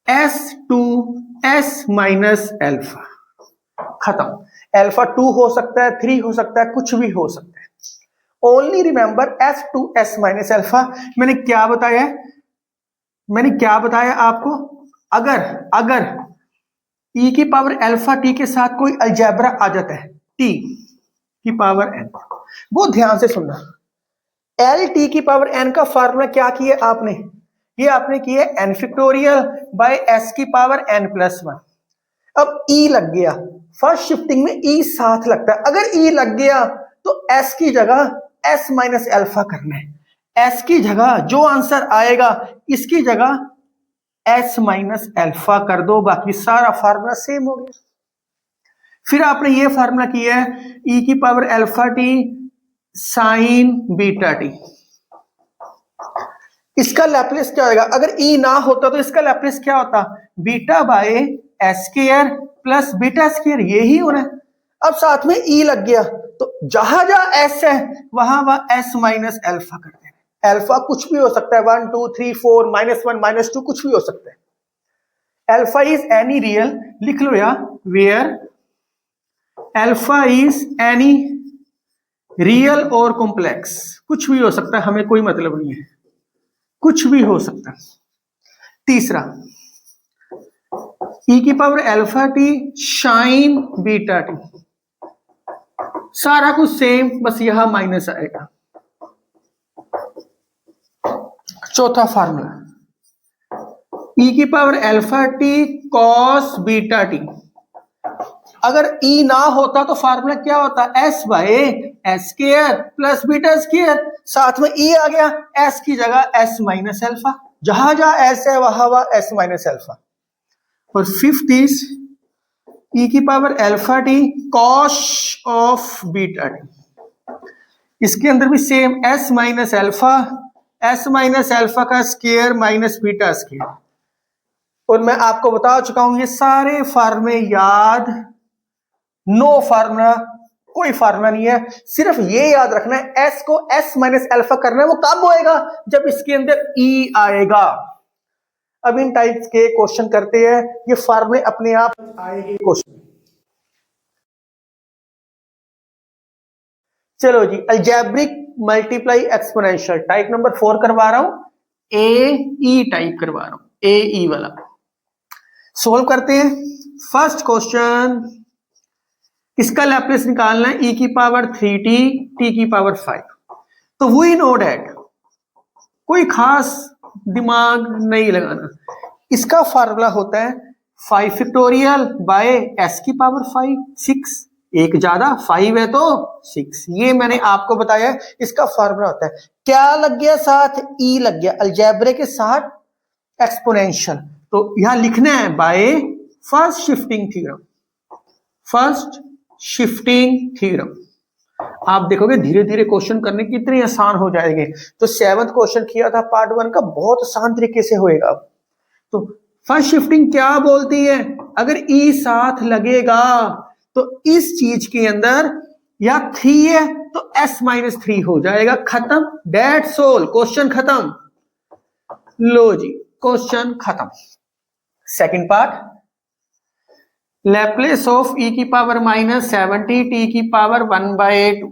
S2s minus alpha, खत्म। अल्फा 2 हो सकता है, 3 हो सकता है, कुछ भी हो सकता है, only remember S2s minus alpha. मैंने क्या बताया आपको, अगर e की पावर अल्फा t के साथ कोई अलजेब्रा आ जाता है t की पावर n, वो ध्यान से सुनना, L t की पावर n का फार्मूला क्या किया आपने, ये आपने किया n फैक्टोरियल बाय s की पावर n + 1। अब e लग गया, फर्स्ट शिफ्टिंग में e साथ लगता है, अगर e लग गया तो s की जगह s माइनस अल्फा करना है, s की जगह जो आंसर आएगा इसकी जगह s माइनस अल्फा कर दो, बाकी सारा फार्मूला सेम हो गया। फिर आपने ये फार्मूला किया है e की power alpha t sign beta T. इसका लैप्लेस क्या होगा? अगर ई ना होता तो इसका लैप्लेस क्या होता? Beta by s square plus beta square, यही होना है। अब साथ में ई लग गया तो जहां जहां एस है वहां वहां एस माइनस एल्फा कर देना। एल्फा कुछ भी हो सकता है, 1 2 3 4 -1 -2 कुछ भी हो सकता है। एल्फा इज एनी रियल, लिख लो यार, where alpha is any real और कॉम्प्लेक्स, कुछ भी हो सकता है, हमें कोई मतलब नहीं है, कुछ भी हो सकता है। तीसरा ई की power alpha T sign beta T, सारा कुछ सेम, बस यहां माइनस आएगा। चौथा फार्मूला ई की power alpha T cos beta T. अगर ई ना होता तो फार्मूला क्या होता? S by s square plus beta square, साथ में ई आ गया, एस की जगह एस माइनस अल्फा, जहां जहां एस है वहां वहां एस माइनस अल्फा। और फिफ्थ इज ई की power alpha T cos of beta T. इसके अंदर भी same, S minus alpha, S minus alpha का स्क्वायर माइनस बीटा स्क्वायर। और मैं आपको बता चुका हूं ये सारे फार्मूले याद, नो फार्मूला, कोई फार्मूला नहीं है, सिर्फ ये याद रखना है एस को एस माइनस अल्फा करना है। वो कब होएगा? जब इसके अंदर ई आएगा। अब इन टाइप्स के क्वेश्चन करते हैं, ये फार्मूले अपने आप आएंगे क्वेश्चन। चलो जी, algebraic multiply exponential type number 4 करवा रहा हूं, ए ई टाइप करवा रहा हूं, ए ई वाला। सोल्व करते हैं। फर्स्ट क्वेश्चन, इसका लैप्लेस निकालना है, ई की पावर 3t टी की पावर 5। तो वी नो दैट, कोई खास दिमाग नहीं लगाना, इसका फार्मूला होता है 5 फैक्टोरियल बाय एस की पावर 5, 6, एक ज्यादा 5 है तो 6, ये मैंने आपको बताया है, इसका फार्मूला होता है। क्या लग गया साथ? ई लग गया, अलजेब्रे के साथ एक्सपोनेंशियल। तो यहां लिखना है bye first shifting theorem, first shifting theorem. आप देखोगे धीरे धीरे क्वेश्चन करने कितने आसान हो जाएंगे। तो 7th क्वेश्चन किया था पार्ट 1 का, बहुत आसान तरीके से होएगा। तो फर्स्ट शिफ्टिंग क्या बोलती है? अगर ई साथ लगेगा तो इस चीज के अंदर या 3 है तो s माइनस 3 हो जाएगा, खत्म, दैट्स ऑल, क्वेश्चन खत्म। लो जी, क्वेश्चन खत्म। Second part, Laplace of E की पावर माइनस 70 टी की power 1/2।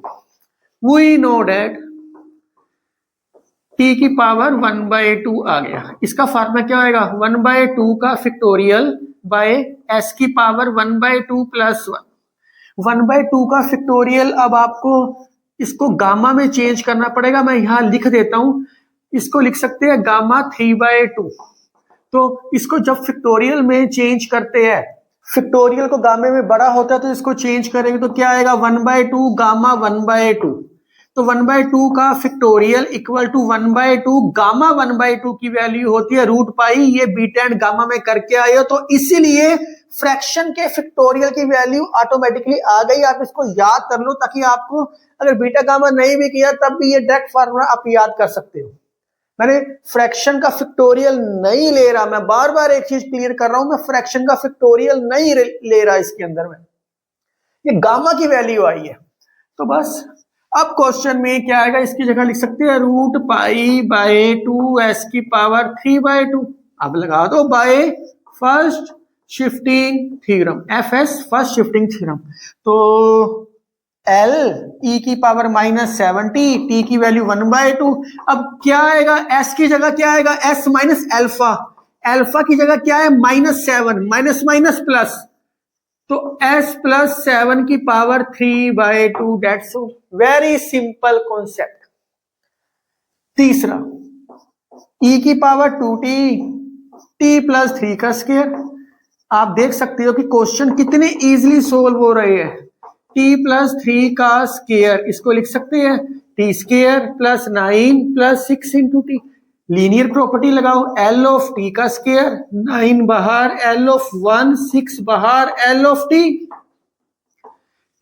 We know that T की पावर 1/2 आ गया, इसका फार्मूला क्या होगा? 1/2 का फैक्टोरियल बाय एस की पावर 1/2 प्लस 1। 1/2 का फैक्टोरियल, अब आपको इसको गामा में चेंज करना पड़ेगा, मैं यहां लिख देता हूं, इसको लिख सकते हैं गामा 3/2। तो इसको जब फैक्टोरियल में चेंज करते हैं, फैक्टोरियल को गामे में बड़ा होता है तो इसको चेंज करेंगे तो क्या आएगा? 1/2 गामा 1/2। तो 1/2 का फैक्टोरियल इक्वल टू 1/2 गामा 1/2 की वैल्यू होती है रूट पाई, ये बीटा एंड गामा में करके आए हो, तो इसीलिए फ्रैक्शन के फैक्टोरियल की वैल्यू ऑटोमेटिकली आ गई। आप इसको याद कर लो ताकि आपको अगर बीटा गामा नहीं भी किया तब भी ये डायरेक्ट फार्मूला आप याद कर सकते हो। मैंने फ्रैक्शन का फैक्टोरियल नहीं ले रहा, मैं बार बार एक चीज क्लियर कर रहा हूं, मैं फ्रैक्शन का फैक्टोरियल नहीं ले रहा, इसके अंदर में ये गामा की वैल्यू आई है। तो बस अब क्वेश्चन में क्या आएगा, इसकी जगह लिख सकते हैं रूट पाई बाय 2 एस की पावर 3/2। अब लगा दो bye first shifting theorem, FS first shifting theorem. तो एल ई की पावर माइनस 70 टी की वैल्यू 1/2। अब क्या आएगा? एस की जगह क्या आएगा? एस माइनस अल्फा, अल्फा की जगह क्या है? -7, माइनस माइनस प्लस, तो s प्लस 7 की power 3/2। That's very simple concept. तीसरा, e की पावर 2t t प्लस 3 का स्क्वायर। आप देख सकते हो कि क्वेश्चन कितने इजीली सोल्व हो रहे हैं। t प्लस 3 का स्क्वायर, इसको लिख सकते हैं t square plus 9 plus 6 into t. Linear property लगाओ, L ऑफ t का स्क्वायर, 9 बाहर, L ऑफ 1, 6 बाहर, L of t।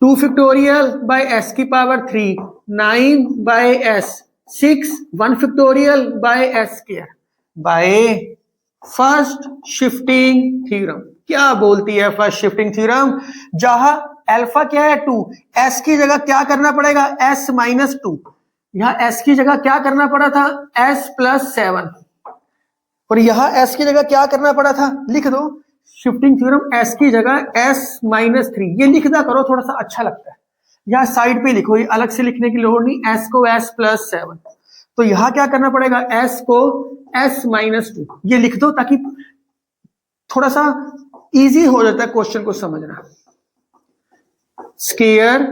2 factorial by S की power 3, 9 by s, 6, 1 factorial by s square by first shifting theorem. क्या बोलती है first shifting theorem? जहां alpha क्या है 2, एस की जगह क्या करना पड़ेगा s माइनस 2, यहां s की जगह क्या करना पड़ा था s प्लस 7, और यहां s की जगह क्या करना पड़ा था, लिख दो शिफ्टिंग थ्योरम s की जगह s माइनस 3, ये लिखना करो थोड़ा सा अच्छा लगता है, यहां साइड पे लिखो, ये अलग से लिखने की लोड़ नहीं, s को s प्लस 7, तो यहां क्या करना पड़ेगा s को s माइनस 2, ये लिख दो ताकि थोड़ा सा इजी हो जाता है क्वेश्चन को समझना। स्क्वायर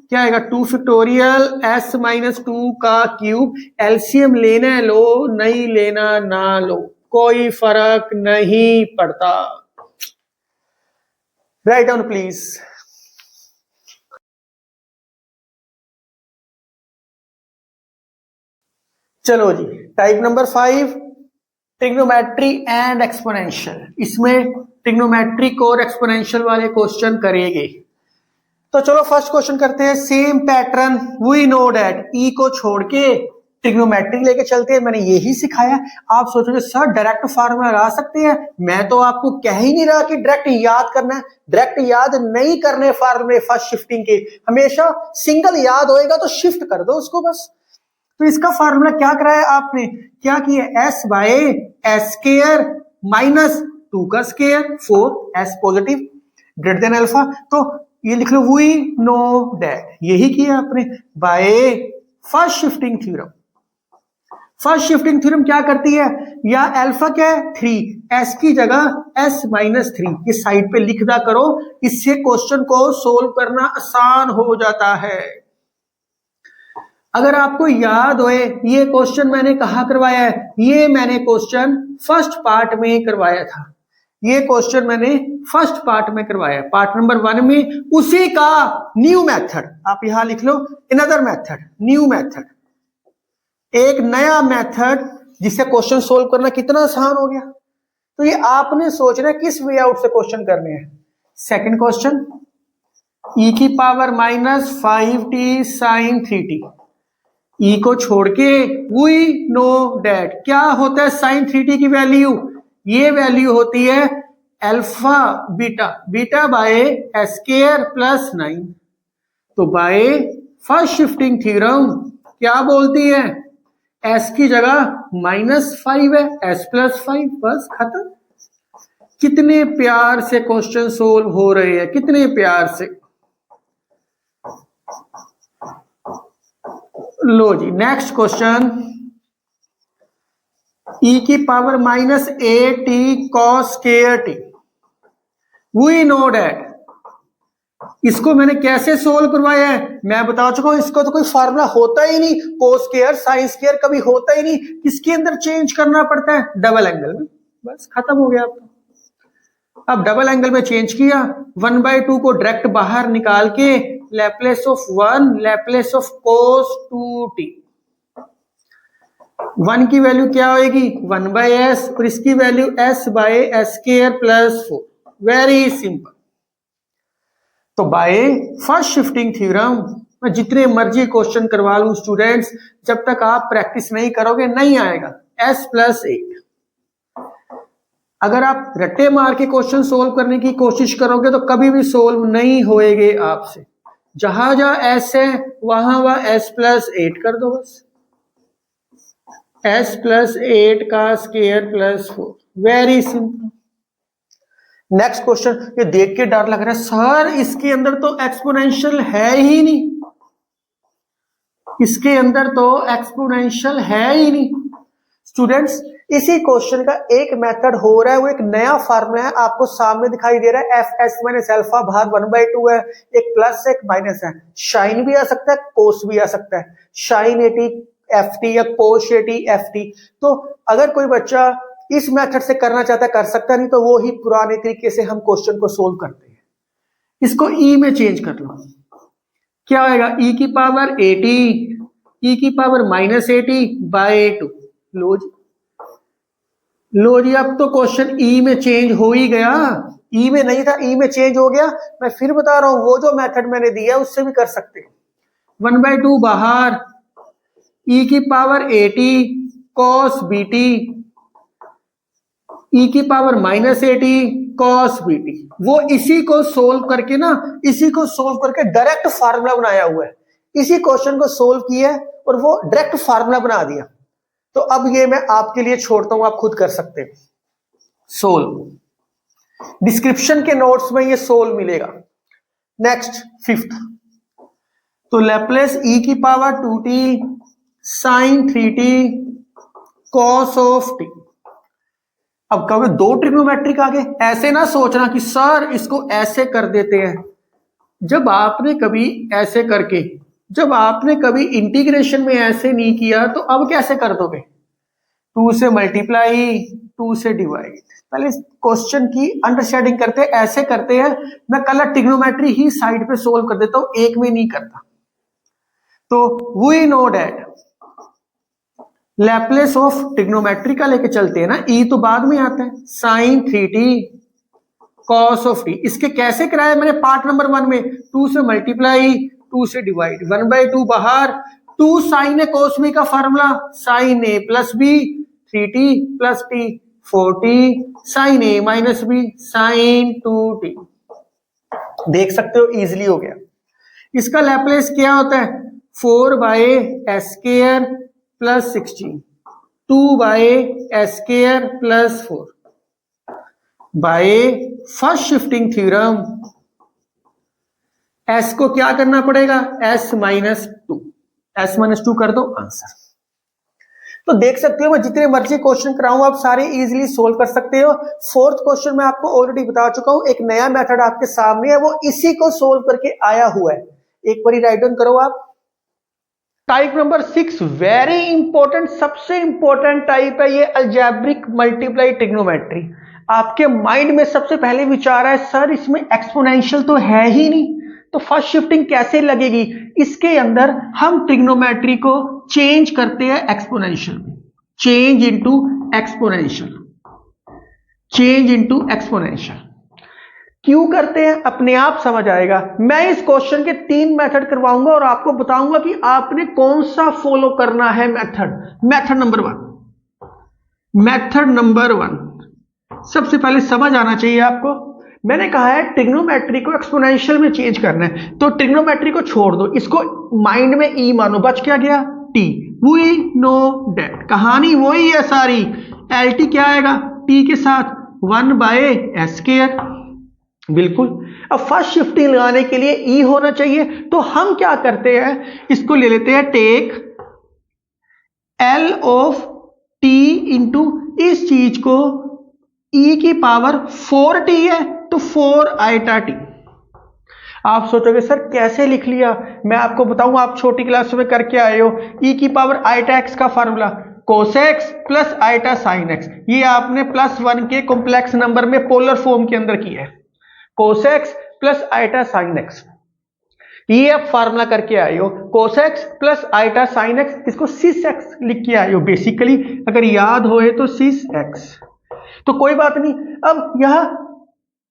क्या आएगा 2 फैक्टोरियल s माइनस 2 का क्यूब, एलसीएम लेना है लो, नहीं लेना ना लो, कोई फर्क नहीं पड़ता। Right down please. चलो जी, type number 5 trigonometry and exponential. इसमें ट्रिग्नोमेट्रिक और एक्सपोनेंशियल वाले क्वेश्चन करेंगे। तो चलो फर्स्ट क्वेश्चन करते हैं। Same pattern we know that, e को छोड़ के ट्रिग्नोमेट्री लेके चलते हैं, मैंने यही सिखाया। आप सोचोगे सर डायरेक्ट फार्मूला ला सकते हैं, मैं तो आपको कह ही नहीं रहा कि डायरेक्ट याद करना है, डायरेक्ट याद नहीं करने फार्मूले फर्स्ट शिफ्टिंग के, हमेशा सिंगल याद होएगा तो शिफ्ट कर दो उसको बस। तो इसका फार्मूला क्या कराया आपने, क्या किया S by s square minus 2 का square 4 S positive greater than alpha, तो ये लिख लो वी नो दैट, यही किया आपने bye first shifting theorem. First shifting theorem क्या करती है, या अल्फा क्या है 3, एस की जगह एस माइनस 3, ये साइड पे लिख दा करो, इससे क्वेश्चन को सोल्व करना आसान हो जाता है। अगर आपको याद होए ये क्वेश्चन मैंने कहा करवाया है, ये मैंने क्वेश्चन फर्स्ट पार्ट में करवाया था, ये क्वेश्चन मैंने फर्स्ट पार्ट में करवाया, पार्ट नंबर 1 में, उसी का न्यू मेथड, आप यहां लिख लो अनदर मेथड, न्यू मेथड, एक नया मेथड जिससे क्वेश्चन सोल्व करना कितना आसान हो गया। तो ये आपने सोचना है किस वे आउट से क्वेश्चन करने हैं। सेकंड क्वेश्चन, e की power minus 5t sine 3t, E को छोड़ के वी नो दैट क्या होता है साइन 3t की वैल्यू, ये वैल्यू होती है alpha beta, beta by s square plus 9। तो बाय फर्स्ट शिफ्टिंग थ्योरम क्या बोलती है, एस की जगह -5 है, एस प्लस 5, बस खत्म। कितने प्यार से क्वेश्चन सोल्व हो रहे हैं, कितने प्यार से। लो जी नेक्स्ट क्वेश्चन, ई की power minus A T cos square T, we know that, इसको मैंने कैसे सोल्व करवाया है, मैं बता चुका हूं, इसको तो कोई फार्मूला होता ही नहीं, कोस स्क्वायर साइन स्क्वायर कभी होता ही नहीं, किसके अंदर चेंज करना पड़ता है, डबल एंगल में, बस खत्म हो गया। अब डबल एंगल में चेंज किया, 1/2 को डायरेक्ट बाहर निकाल के Laplace of 1 Laplace of cos 2t, 1 की वैल्यू क्या होगी 1/s, और इसकी value s bye s square plus 4, very simple. तो बाय फर्स्ट शिफ्टिंग थ्योरम मैं जितने मर्जी क्वेश्चन करवा लूं स्टूडेंट्स, जब तक आप प्रैक्टिस नहीं करोगे नहीं आएगा। s प्लस 8, अगर आप रट्टे मार के क्वेश्चन सोल्व करने की कोशिश करोगे तो कभी भी सोल्व नहीं होएगे आपसे। जहां जहां s है वहां वह s प्लस 8 कर दो बस, s प्लस 8 का square plus 4, very simple. Next question, ये देख के डर लग रहा है सर इसके अंदर तो एक्सपोनेंशियल है ही नहीं, इसके अंदर तो एक्सपोनेंशियल है ही नहीं। स्टूडेंट्स इसी क्वेश्चन का एक मेथड हो रहा है, वो एक नया फार्मूला है, आपको सामने दिखाई दे रहा है, एफ एस माइनस अल्फा भाग 1/2 है, एक प्लस एक माइनस है, साइन भी आ सकता है कोस भी आ सकता है, साइन 80 एफ टी या कोस 80 एफ टी। तो अगर कोई बच्चा इस मेथड से करना चाहता है कर सकता है, नहीं तो वो ही पुराने तरीके से हम क्वेश्चन को सोल्व करते हैं। इसको ई में चेंज कर लो, क्या आएगा ई की पावर 80, ई की पावर -80 बाय 2, लो जी लो जी, अब तो क्वेश्चन ई में चेंज हो ही गया, ई में नहीं था, ई में चेंज हो गया। मैं फिर बता रहा हूं, वो जो मेथड मैंने दिया उससे भी कर सकते हो। 1/2 बाहर, ई की पावर एटी कॉस बीटी, ई की पावर -80 कॉस बीटी। वो इसी को सोल्व करके ना, इसी को सोल्व करके डायरेक्ट फार्मूला बनाया हुआ है। इसी क्वेश्चन को सोल्व किया और वो डायरेक्ट फार्मूला बना दिया। तो अब ये मैं आपके लिए छोड़ता हूं, आप खुद कर सकते हैं सोल्व। डिस्क्रिप्शन के नोट्स में ये सोल्व मिलेगा। नेक्स्ट 5th, तो लैप्लेस ई की power 2t sine 3t cos of T. अब कहोगे दो ट्रिग्नोमेट्रिक आ गए, ऐसे ना सोचना कि सर इसको ऐसे कर देते हैं। जब आपने कभी ऐसे करके, जब आपने कभी इंटीग्रेशन में ऐसे नहीं किया तो अब कैसे कर दोगे? 2 से मल्टीप्लाई, 2 से डिवाइड। पहले क्वेश्चन की अंडरस्टैंडिंग करते हैं, ऐसे करते हैं। मैं कल ट्रिग्नोमेट्री ही साइड पे सोल्व कर देता हूं, एक में नहीं करता। तो we know that Laplace of trigonometry का लेके चलते हैं ना, ई तो बाद में आता है, sign 3t cos of T. इसके कैसे कराया मैंने पार्ट नंबर 1 में, 2 से मल्टीप्लाई, 2 से डिवाइड, 1/2 बाहर, 2 साइन ए कॉस बी का formula, sine a plus b 3t plus t 4t sine a minus B sine 2t। देख सकते हो इजीली हो गया। इसका लैप्लेस क्या होता है? 4/s² plus 16, 2/s² plus 4 bye first shifting theorem. s को क्या करना पड़ेगा? s -2, s -2 कर दो, आंसर। तो देख सकते हो मैं जितने मर्जी क्वेश्चन कराऊं आप सारे इजीली सोल्व कर सकते हो। 4th क्वेश्चन मैं आपको ऑलरेडी बता चुका हूं, एक नया मेथड आपके सामने है, वो इसी को सोल्व करके आया हुआ है। एक बार राइट डाउन करो आप। टाइप नंबर 6 वेरी इंपॉर्टेंट, सबसे इंपॉर्टेंट टाइप है ये, अलजेब्रिक मल्टीप्लाई ट्रिग्नोमेट्री। आपके माइंड में सबसे पहले विचार है सर इसमें एक्सपोनेंशियल तो है ही नहीं, तो फर्स्ट शिफ्टिंग कैसे लगेगी? इसके अंदर हम ट्रिग्नोमेट्री को चेंज करते हैं एक्सपोनेंशियल में, change into exponential, change into exponential. क्यों करते हैं अपने आप समझ आएगा। मैं इस क्वेश्चन के 3 मेथड करवाऊंगा और आपको बताऊंगा कि आपने कौन सा फॉलो करना है method. Method number 1, method number 1 सबसे पहले समझ आना चाहिए आपको। मैंने कहा है ट्रिग्नोमेट्री को एक्सपोनेंशियल में चेंज करना है, तो ट्रिग्नोमेट्री को छोड़ दो, इसको माइंड में ई मानो, बच क्या गया? टी। वी नो दैट, कहानी वही है सारी। एल टी क्या आएगा टी के साथ? 1/s²। बिल्कुल। अब फर्स्ट शिफ्टिंग लगाने के लिए ई होना चाहिए, तो हम क्या करते हैं, इसको ले लेते हैं take L of T into इस चीज को ई की पावर 4t है तो 4i⁻t। आप सोचोगे सर कैसे लिख लिया? मैं आपको बताऊं, आप छोटी क्लास में करके आए हो। ई की पावर i⁻x का formula cos x plus i⁻ sin x, ये आपने +1 के कॉम्प्लेक्स नंबर में पोलर फॉर्म के अंदर किया है, cos x plus i⁻ sin x। ये आप फार्मूला करके आए हो, cos x plus i⁻ sin x, इसको sis x लिख के आए हो। बेसिकली अगर याद होए तो sis x, तो कोई बात नहीं। अब यहां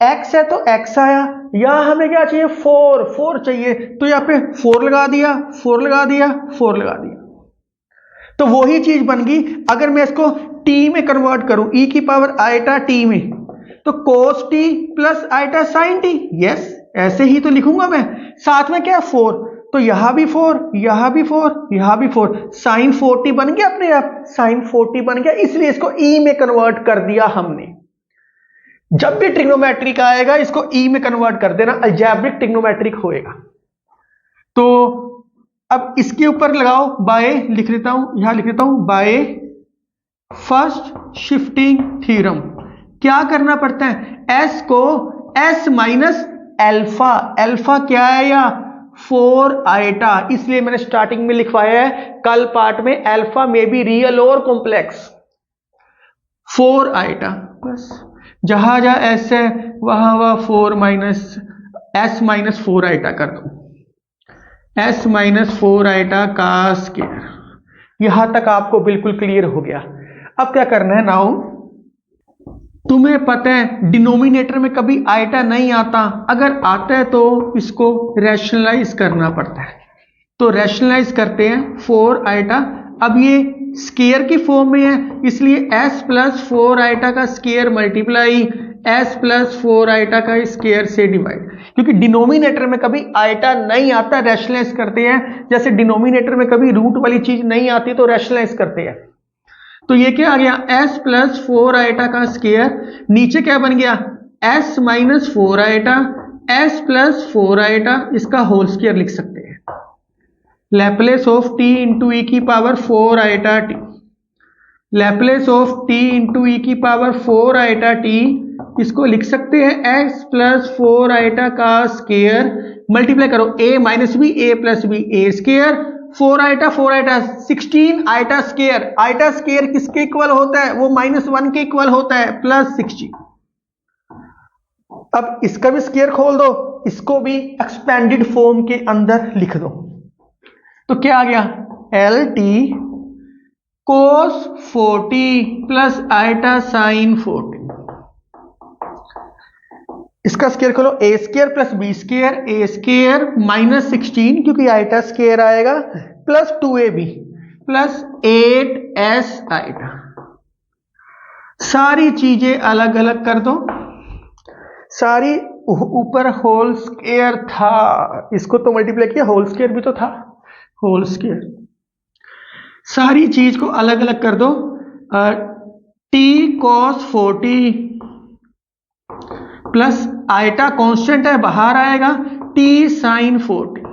x है तो x आया, यहां हमें क्या चाहिए? 4 चाहिए, तो यहां पे 4 लगा दिया, 4 लगा दिया, 4 लगा दिया, तो वही चीज बन गई। अगर मैं इसको t में कन्वर्ट करूं, e की पावर i⁻t में, तो cos t plus i⁻ sin t, yes ऐसे ही तो लिखूंगा मैं। साथ में क्या? 4, तो यहां भी 4, यहां भी 4, यहां भी 4, साइन 4t बन गया अपने आप, साइन 4t बन गया, इसलिए इसको e में कन्वर्ट कर दिया हमने। जब भी ट्रिग्नोमेट्रिक आएगा इसको ई में कन्वर्ट कर देना, अलजेब्रिक ट्रिग्नोमेट्रिक होएगा। तो अब इसके ऊपर लगाओ बाय, लिख लेता हूं, यहां लिख लेता हूं बाय फर्स्ट शिफ्टिंग थ्योरम। क्या करना पड़ता है? एस को एस माइनस एल्फा, एल्फा क्या है या 4i⁻, इसलिए मैंने स्टार्टिंग में लिखवाया है, कल पार्ट में अल्फा में भी रियल और कॉम्प्लेक्स, 4i⁻। बस जहां जहां एस है वहां वहां 4 माइनस एस माइनस 4i⁻ कर दो, एस माइनस 4i⁻ का स्क्वायर। यहां तक आपको बिल्कुल क्लियर हो गया। अब क्या करना है? नाउ तुम्हें पता है डिनोमिनेटर में कभी आइटा नहीं आता, अगर आता है तो इसको रैशनलाइज करना पड़ता है। तो रैशनलाइज करते हैं 4 आइटा। अब ये स्केयर की फॉर्म में है, इसलिए s प्लस 4 आइटा का square multiply s plus 4 iota का स्केयर से डिवाइड। क्योंकि डिनोमिनेटर में कभी आइटा नहीं आता, रैशनलाइज करते हैं। जैसे डिनोमिनेटर में कभी रूट वाली चीज नहीं आती तो रैशनलाइज करते हैं। तो ये क्या आ गया, s प्लस 4 आइटा का स्केयर, नीचे क्या बन गया s minus 4 iota, s plus 4 iota, इसका होल स्केयर लिख सकते हैं। Laplace of t into e की power 4 iota t, Laplace of t into e की पावर 4 आइटा t, इसको लिख सकते हैं x प्लस 4 आइटा का स्केयर मल्टीप्लाई करो a minus B, a plus B, a square 4 iota 16 iota square किसके equal होता है, वो -1 के इक्वल होता है, प्लस 16। अब इसका भी स्केयर खोल दो, इसको भी एक्सपेंडेड फॉर्म के अंदर लिख दो। तो क्या आ गया, L T cos 40 plus iota sine 40। इसका स्केयर खोलो, A square plus B square, A square minus 16 क्योंकि आइटा स्केयर आएगा, plus 2ab plus 8s iota. सारी चीजें अलग अलग कर दो, सारी ऊपर होल स्केयर था, इसको तो मल्टीप्लाई किया, होल स्केयर भी तो था, होल स्केयर। सारी चीज को अलग अलग कर दो, T cos 40 plus iota constant है बाहर आएगा, टी साइन 40।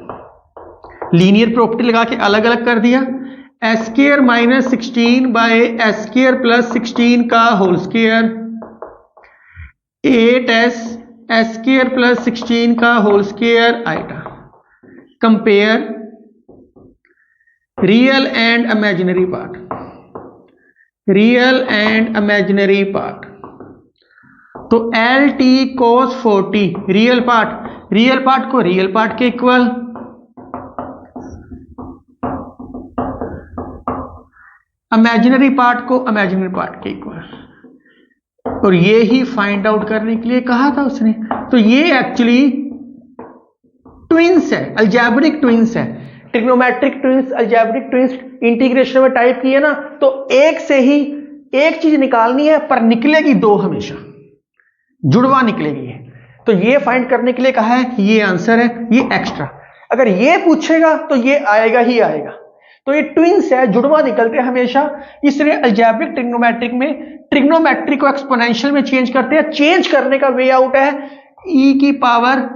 लीनियर प्रॉपर्टी लगा के अलग अलग कर दिया, S square minus 16 by S square plus 16 का whole square, 8s S square plus 16 का whole square iota. Compare real and imaginary part, real and imaginary part. तो L T cos 40 real part को रियल पार्ट के equal, imaginary part को imaginary part के equal. और ये ही find out करने के लिए कहा था उसने। तो ये एक्चुअली ट्विंस है, अलजेब्रिक ट्विंस है, trigonometric twins, algebraic twins. Integration में टाइप किए ना तो एक से ही एक चीज निकालनी है, पर निकलेगी दो, हमेशा जुड़वा निकलेगी। तो ये फाइंड करने के लिए कहा है, ये आंसर है, ये एक्स्ट्रा। अगर ये पूछेगा तो ये आएगा ही आएगा। तो ये ट्विंस है, जुड़वा निकलते हैं हमेशा, इसलिए अलजेब्रिक ट्रिग्नोमेट्रिक में ट्रिग्नोमेट्रिक को एक्सपोनेंशियल में चेंज करते हैं। चेंज करने का वे आउट है e की पावर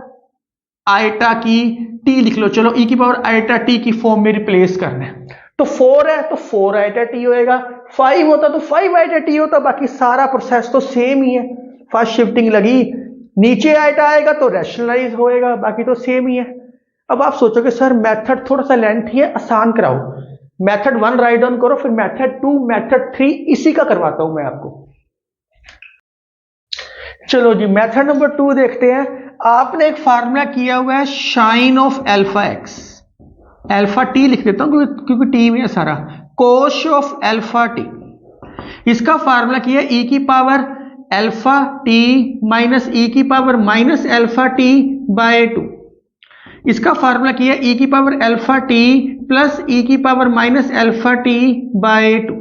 आइटा की t लिख लो, चलो e की पावर आइटा t की फॉर्म में रिप्लेस करना है। तो 4 है तो 4 आइटा t होएगा, 5 होता तो 5 आइटा t होता, बाकी सारा प्रोसेस तो सेम ही है। फर्स्ट शिफ्टिंग लगी, नीचे आइटा आएगा तो रैशनलाइज होएगा, बाकी तो सेम ही है। अब आप सोचोगे सर मेथड थोड़ा सा लेंथी है, आसान कराओ। मेथड 1 राइट डाउन करो, फिर मेथड 2, मेथड 3 इसी का करवाता हूं मैं आपको। चलो जी मेथड नंबर 2 देखते हैं। आपने एक फार्मूला किया हुआ है sine of alpha X, alpha T लिख देता हूं क्योंकि टी में है सारा, कोश ऑफ अल्फा टी। इसका फार्मूला किया e की power alpha T minus e की power minus alpha T by 2। इसका फार्मूला किया e की power alpha T plus e की power minus alpha T by 2।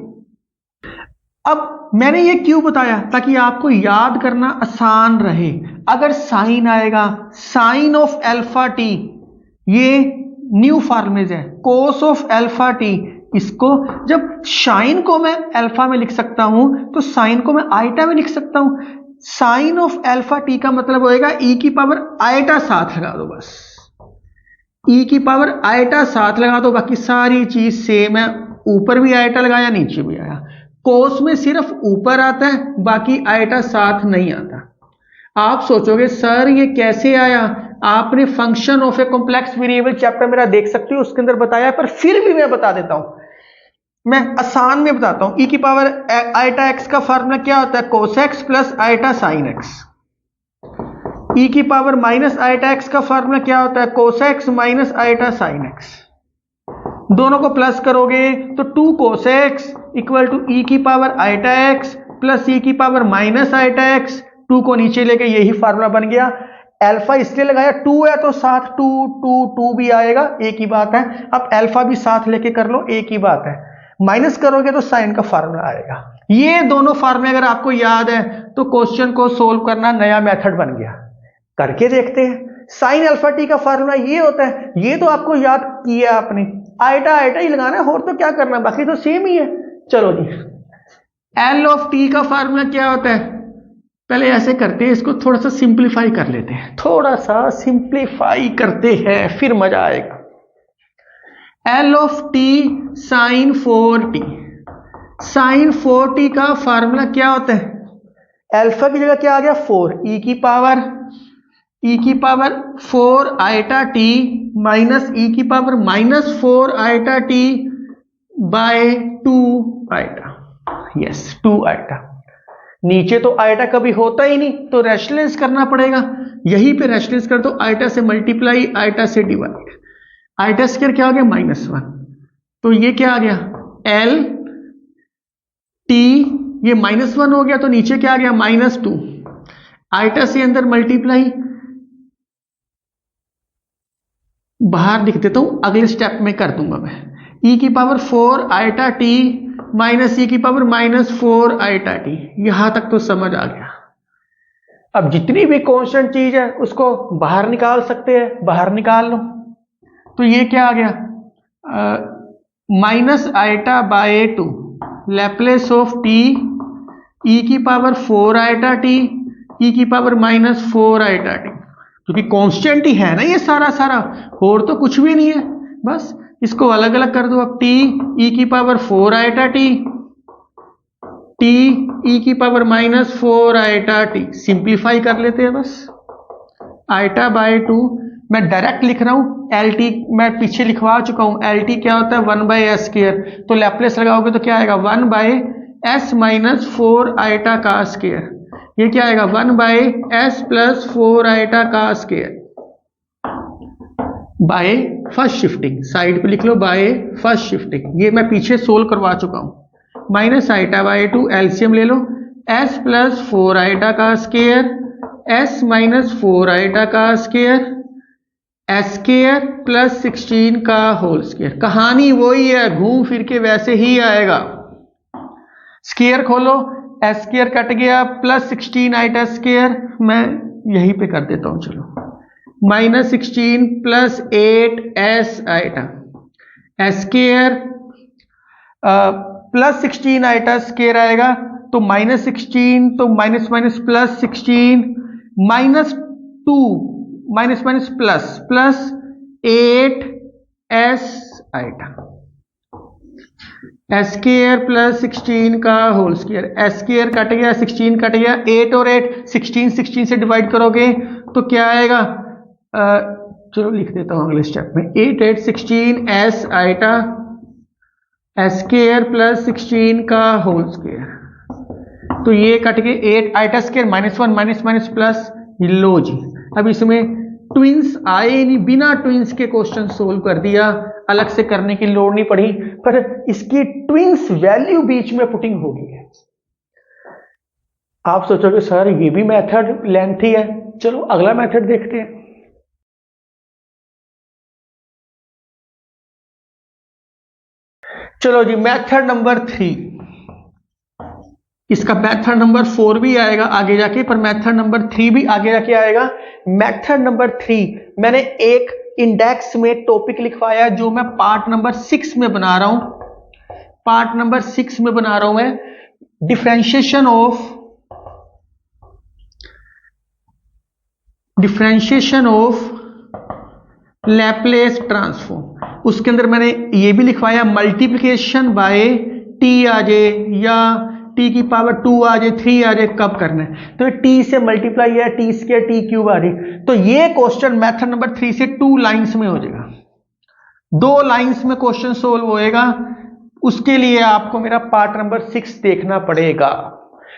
अब मैंने ये क्यों बताया, ताकि आपको याद करना आसान रहे। अगर साइन आएगा, साइन ऑफ अल्फा टी, ये न्यू फार्मूलेज है, कोस ऑफ अल्फा टी, इसको जब साइन को मैं अल्फा में लिख सकता हूं तो साइन को मैं आइटा में लिख सकता हूं। साइन ऑफ अल्फा टी का मतलब होएगा e की पावर आइटा साथ लगा दो, बस e की पावर आइटा साथ लगा दो, बाकी सारी चीज सेम है। ऊपर भी आइटा लगाया, नीचे भी आया। कोस में सिर्फ ऊपर आता है, बाकी आइटा साथ नहीं आता। आप सोचोगे सर ये कैसे आया, आपने function of a complex variable chapter मेरा देख सकते हो, उसके अंदर बताया, पर फिर भी मैं बता देता हूं, मैं आसान में बताता हूं। e की पावर आइटा एक्स का फार्मूला क्या होता है, cos x plus iota sine x. e की पावर माइनस आइटा एक्स का फार्मूला क्या होता है, cos x minus iota sine x. दोनों को प्लस करोगे तो 2 cos x equal to e की power iota x plus e की पावर माइनस आइटा एक्स, 2 को नीचे लेके यही फार्मूला बन गया। अल्फा इसलिए लगाया 2 है तो साथ 2 2 2 भी आएगा, एक ही बात है। अब अल्फा भी साथ लेके कर लो, एक ही बात है। माइनस करोगे तो साइन का फार्मूला आएगा। ये दोनों फार्मूले अगर आपको याद है तो क्वेश्चन को सोल्व करना नया मेथड बन गया। करके देखते हैं। साइन अल्फा टी का फार्मूला ये होता है, ये तो आपको याद किया आपने, आइटा आइटा ही लगाना है और तो क्या करना, बाकी तो सेम ही है। चलो जी, एल ऑफ टी का फार्मूला क्या होता है, पहले ऐसे करते हैं, इसको थोड़ा सा सिंप्लीफाई कर लेते हैं, थोड़ा सा सिंप्लीफाई करते हैं फिर मजा आएगा। L of t sine 4t, sine 4t का फार्मूला क्या होता है, अल्फा की जगह क्या आ गया 4, ई की power 4 iota t minus e की power minus 4 iota t by 2 iota, yes 2 iota. नीचे तो आइटा कभी होता ही नहीं तो रैशनलाइज करना पड़ेगा, यहीं पे रैशनलाइज कर दो, आइटा से मल्टीप्लाई आइटा से डिवाइड, आइटा स्क्वायर क्या हो गया -1, तो ये क्या आ गया एल टी, ये -1 हो गया तो नीचे क्या आ गया -2, आइटा से अंदर मल्टीप्लाई, बाहर लिख देता हूं, अगले स्टेप में कर दूंगा मैं, ई की power 4 iota t minus e की पावर -4 आइटा टी, यहां तक तो समझ आ गया। अब जितनी भी कांस्टेंट चीज है उसको बाहर निकाल सकते हैं, बाहर निकाल लो, तो ये क्या आ गया minus iota by 2 Laplace of t e की पावर 4 आइटा टी ई की पावर -4 आइटा टी, क्योंकि कांस्टेंट ही है ना ये सारा और तो कुछ भी नहीं है, बस इसको अलग अलग कर दो। अब टी ई की पावर 4 आइटा टी ई की पावर -4 आइटा टी, सिंप्लीफाई कर लेते हैं बस, आइटा बाय 2, मैं डायरेक्ट लिख रहा हूं, एल टी मैं पीछे लिखवा चुका हूं, एल टी क्या होता है 1/s स्क्वायर, तो लैप्लेस लगाओगे तो क्या आएगा 1/s - 4 आइटा का स्क्वायर, ये क्या आएगा 1/s + 4 आइटा का square by first shifting, side पे लिख लो बाय फर्स्ट शिफ्टिंग, ये मैं पीछे सोल्व करवा चुका हूं। माइनस आइटा बाय 2 एलसीएम ले लो, s + 4 आइटा का स्क्वायर s - 4 आइटा का स्क्वायर s² + 16 का होल स्क्वायर, कहानी वही है, घूम फिर के वैसे ही आएगा। स्क्वायर खोलो, s² कट गया प्लस 16 आइटा स्क्वायर, मैं यहीं पे कर देता हूं, चलो -16 + 8s iota s² plus 16 iota square आएगा, तो -16 तो minus minus plus 16 -2 minus minus plus 8s iota s² + 16 का होल स्क्वायर, s² कट गया 16 कट गया, 8 और 8 16 से डिवाइड करोगे तो क्या आएगा, चलो लिख देता हूं अगले स्टेप में, 8 8 16 s आइटा s² + 16 का होल स्क्वायर, तो ये कट के 8 आइटा स्क्वायर -1 माइनस प्लस, लो जी। अब इसमें ट्विंस आए नहीं, बिना ट्विंस के क्वेश्चन सोल्व कर दिया, अलग से करने की लोड़ नहीं पड़ी, पर इसकी ट्विंस वैल्यू बीच में पुटिंग हो गई है। आप सोचोगे सर ये भी मेथड लेंथी है, चलो अगला मेथड देखते हैं। चलो जी, मेथड नंबर 3, इसका मेथड नंबर 4 भी आएगा आगे जाके, पर मेथड नंबर 3 भी आगे जाके आएगा। मेथड नंबर 3 मैंने एक इंडेक्स में टॉपिक लिखवाया जो मैं पार्ट नंबर 6 में बना रहा हूं, पार्ट नंबर 6 में बना रहा हूं मैं, डिफरेंशिएशन ऑफ लैप्लेस ट्रांसफॉर्म। उसके अंदर मैंने ये भी लिखवाया मल्टीप्लिकेशन बाय टी आ जाए या टी की पावर 2 आ जाए 3 आ जाए, कब करना है, तो टी से मल्टीप्लाई है t² t³ आ जाए, तो ये क्वेश्चन मेथड नंबर 3 से 2 लाइंस में हो जाएगा, 2 लाइंस में क्वेश्चन सोल्व होएगा। उसके लिए आपको मेरा पार्ट नंबर 6 देखना पड़ेगा,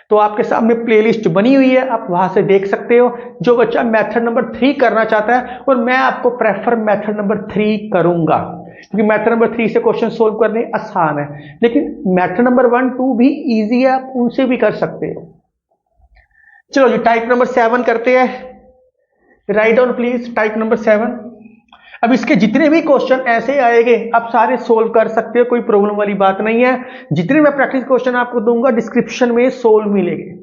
तो आपके सामने प्लेलिस्ट बनी हुई है, आप वहां से देख सकते हो। जो बच्चा मेथड नंबर 3 करना चाहता है, और मैं आपको प्रेफर मेथड नंबर 3 करूंगा, क्योंकि मेथड नंबर 3 से क्वेश्चन सोल्व करने आसान है, लेकिन मेथड नंबर 1, 2 भी इजी है, आप उनसे भी कर सकते हो। चलो जी टाइप नंबर 7 करते हैं। Right down please type number 7। अब इसके जितने भी क्वेश्चन ऐसे आएंगे आप सारे सोल्व कर सकते हो, कोई प्रॉब्लम वाली बात नहीं है। जितने मैं प्रैक्टिस क्वेश्चन आपको दूंगा डिस्क्रिप्शन में सोल्व मिलेंगे।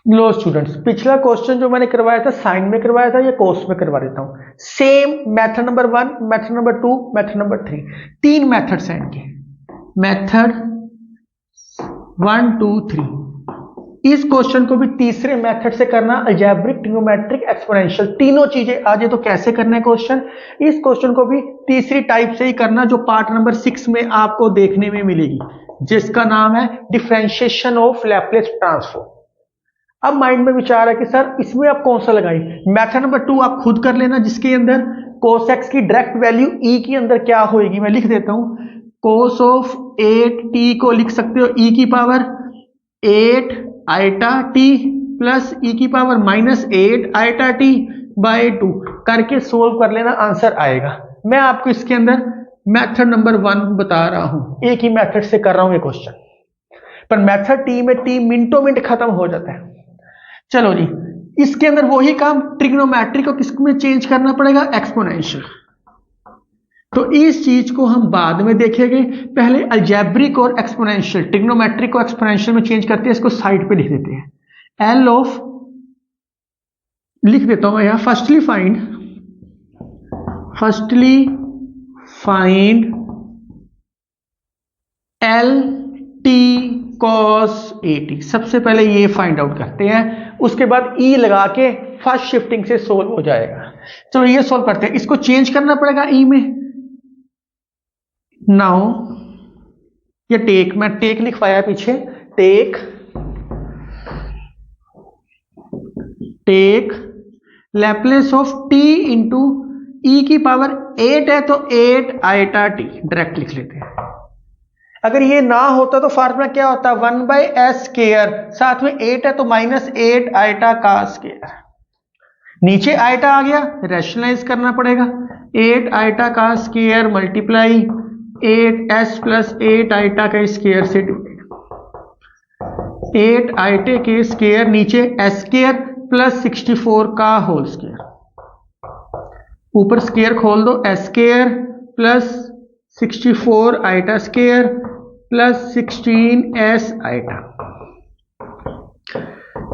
लो स्टूडेंट्स, पिछला क्वेश्चन जो मैंने करवाया था साइन में करवाया था या कोस में करवा देता हूं। Same method number 1, method number 2, method number 3, 3 methods हैं इनके। मेथड 1, 2, 3। इस क्वेश्चन को भी तीसरे मेथड से करना, अलजेब्रिक, ट्रिग्नोमेट्रिक, एक्सपोनेंशियल, तीनों चीजें आ जाए तो कैसे करना है क्वेश्चन। इस क्वेश्चन को भी तीसरी टाइप से ही करना जो पार्ट नंबर 6 में आपको देखने में मिलेगी, जिसका नाम है डिफरेंशिएशन ऑफ लैप्लेस ट्रांसफॉर्म। अब माइंड में विचार है कि सर इसमें आप कौन सा लगाएं। मेथड नंबर 2 आप खुद कर लेना, जिसके अंदर cos x की डायरेक्ट वैल्यू e के अंदर क्या होगी, मैं लिख देता हूं। cos ऑफ 8t को लिख सकते हो e की power 8 iota t plus e की पावर -8 आइटा t बाय 2 करके सोल्व कर लेना, आंसर आएगा। मैं आपको इसके अंदर मेथड नंबर 1 बता रहा हूं, एक ही मेथड से कर रहा हूं ये क्वेश्चन, पर मेथड t में t मिनटों मिनट खत्म हो जाता है। चलो जी, इसके अंदर वही काम ट्रिग्नोमेट्रिक को किसमें चेंज करना पड़ेगा, एक्सपोनेंशियल। तो इस चीज को हम बाद में देखेंगे, पहले अलजेब्रिक और एक्सपोनेंशियल, ट्रिग्नोमेट्रिक को एक्सपोनेंशियल में चेंज करते हैं। इसको साइड पे लिख देते हैं। एल ऑफ, लिख देता हूं मैं यहां, firstly find L T cos 80। सबसे पहले ये फाइंड आउट करते हैं, उसके बाद ई लगा के फर्स्ट शिफ्टिंग से सोल्व हो जाएगा। चलो ये सोल्व करते हैं। इसको चेंज करना पड़ेगा ई में। नाउ ये टेक, मैं टेक लिखवाया पीछे, take Laplace of T into e की पावर 8 है तो 8 आइटा टी, डायरेक्ट लिख लेते हैं। अगर ये ना होता तो फार्मूला क्या होता, 1/s स्क्वायर, साथ में 8 है तो -8 आइटा का स्क्वायर। नीचे आइटा आ गया, रैशनलाइज करना पड़ेगा। 8 आइटा का square multiply 8s plus 8 iota के स्क्वायर से डिवाइड, 8 आइटे के स्क्वायर नीचे s स्क्वायर प्लस 64 का होल स्क्वायर, ऊपर स्क्वायर खोल दो, s square plus 64 iota square plus 16s iota,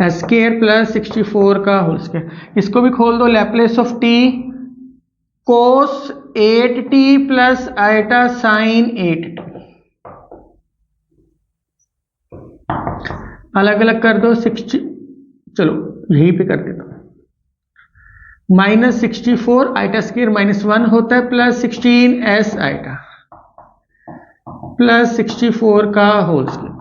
s square plus 64 का होल स्क्वायर। इसको भी खोल दो, Laplace of t cos 8t plus iota sine 8t, अलग अलग कर दो 60, चलो यहीं पे कर देता हूं। -64 आइटा स्क्वायर -1 होता है प्लस 16s आइटा प्लस 64 का होल स्क्वायर।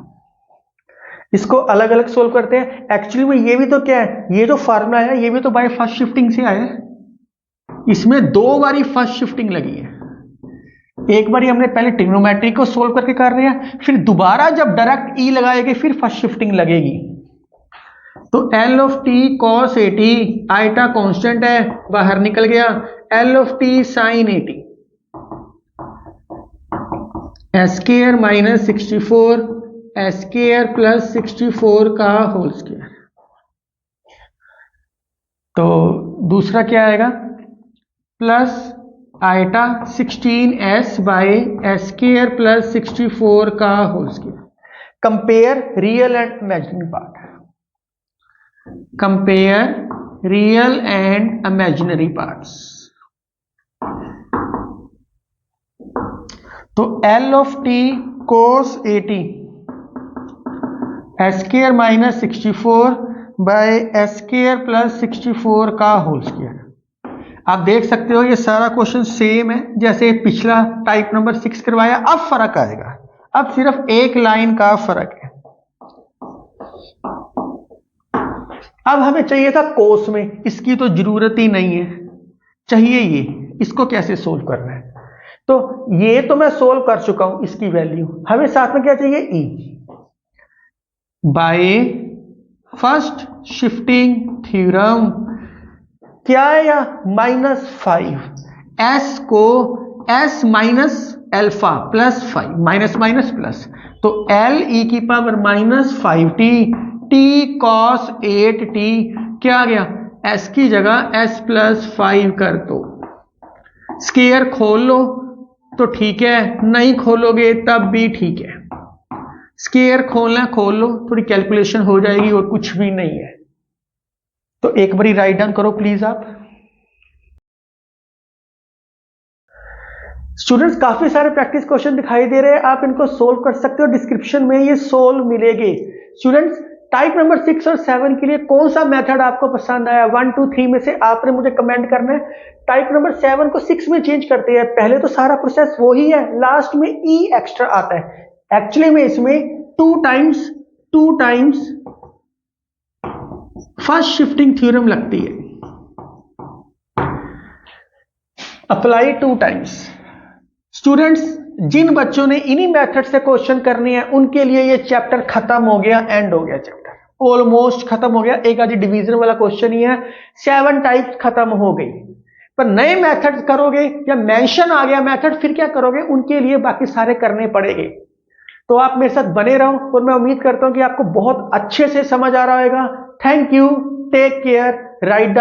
इसको अलग अलग सोल्व करते हैं। एक्चुअली में ये भी तो क्या है, ये जो फार्मूला है ये भी तो बाय फर्स्ट शिफ्टिंग से आया है। इसमें 2 बारी फर्स्ट शिफ्टिंग लगी है। एक बारी हमने पहले ट्रिग्नोमेट्री को सोल्व करके कर रहे हैं, फिर दोबारा जब डायरेक्ट ई लगाएंगे फिर फर्स्ट शिफ्टिंग लगेगी। तो L of t cos 80, iota constant है बाहर निकल गया, L of t sine 80, s square minus 64 s square plus 64 का होल स्क्वायर। तो दूसरा क्या आएगा, plus iota 16s by s square plus 64 का whole square. Compare real and imaginary part, compare real and imaginary parts. तो L of t cos 80 s square minus 64 by s square plus 64 का whole square. आप देख सकते हो ये सारा question same है जैसे पिछला टाइप नंबर 6 करवाया। अब फर्क आएगा, अब सिर्फ एक लाइन का फर्क है। अब हमें चाहिए था कोस में, इसकी तो जरूरत ही नहीं है, चाहिए ये, इसको कैसे सोल्व करना है। तो ये तो मैं सोल्व कर चुका हूं, इसकी वैल्यू। हमें साथ में क्या चाहिए, ई। बाय फर्स्ट शिफ्टिंग थ्योरम क्या है या -5, एस को S minus alpha plus 5, minus minus plus, तो एल ई की power -5t T cos 8t क्या आ गया, एस की जगह एस प्लस 5 कर दो। स्केयर खोल लो तो ठीक है, नहीं खोलोगे तब भी ठीक है। स्केयर खोलना खोल लो, थोड़ी कैलकुलेशन हो जाएगी और कुछ भी नहीं है। तो एक बारी राइट डाउन करो प्लीज आप। स्टूडेंट्स काफी सारे प्रैक्टिस क्वेश्चन दिखाई दे रहे हैं, आप इनको सोल्व कर सकते हो, डिस्क्रिप्शन में ये सोल्व मिलेंगे। स्टूडेंट्स टाइप नंबर 6 और 7 के लिए कौन सा मेथड आपको पसंद आया, 1 2 3 में से आपने मुझे कमेंट करना है। टाइप नंबर 7 को 6 में चेंज करते हैं, पहले तो सारा प्रोसेस वही है, लास्ट में ई एक्स्ट्रा आता है। एक्चुअली में इसमें 2 टाइम्स फर्स्ट शिफ्टिंग थ्योरम लगती है, अप्लाई 2 टाइम्स। स्टूडेंट्स जिन बच्चों ने इन्हीं मेथड से क्वेश्चन करने हैं उनके लिए ये चैप्टर खत्म हो गया, एंड हो गया चैप्टर, ऑलमोस्ट खत्म हो गया। एक आधी डिवीजन वाला क्वेश्चन ही है, 7 टाइप्स खत्म हो गई। पर नए मेथड करोगे या मेंशन आ गया मेथड, फिर क्या करोगे, उनके लिए बाकी सारे करने पड़ेंगे। तो आप मेरे साथ बने रहो और मैं उम्मीद करता हूं कि आपको बहुत अच्छे से समझ आ रहा होगा। Thank you, take care, right down.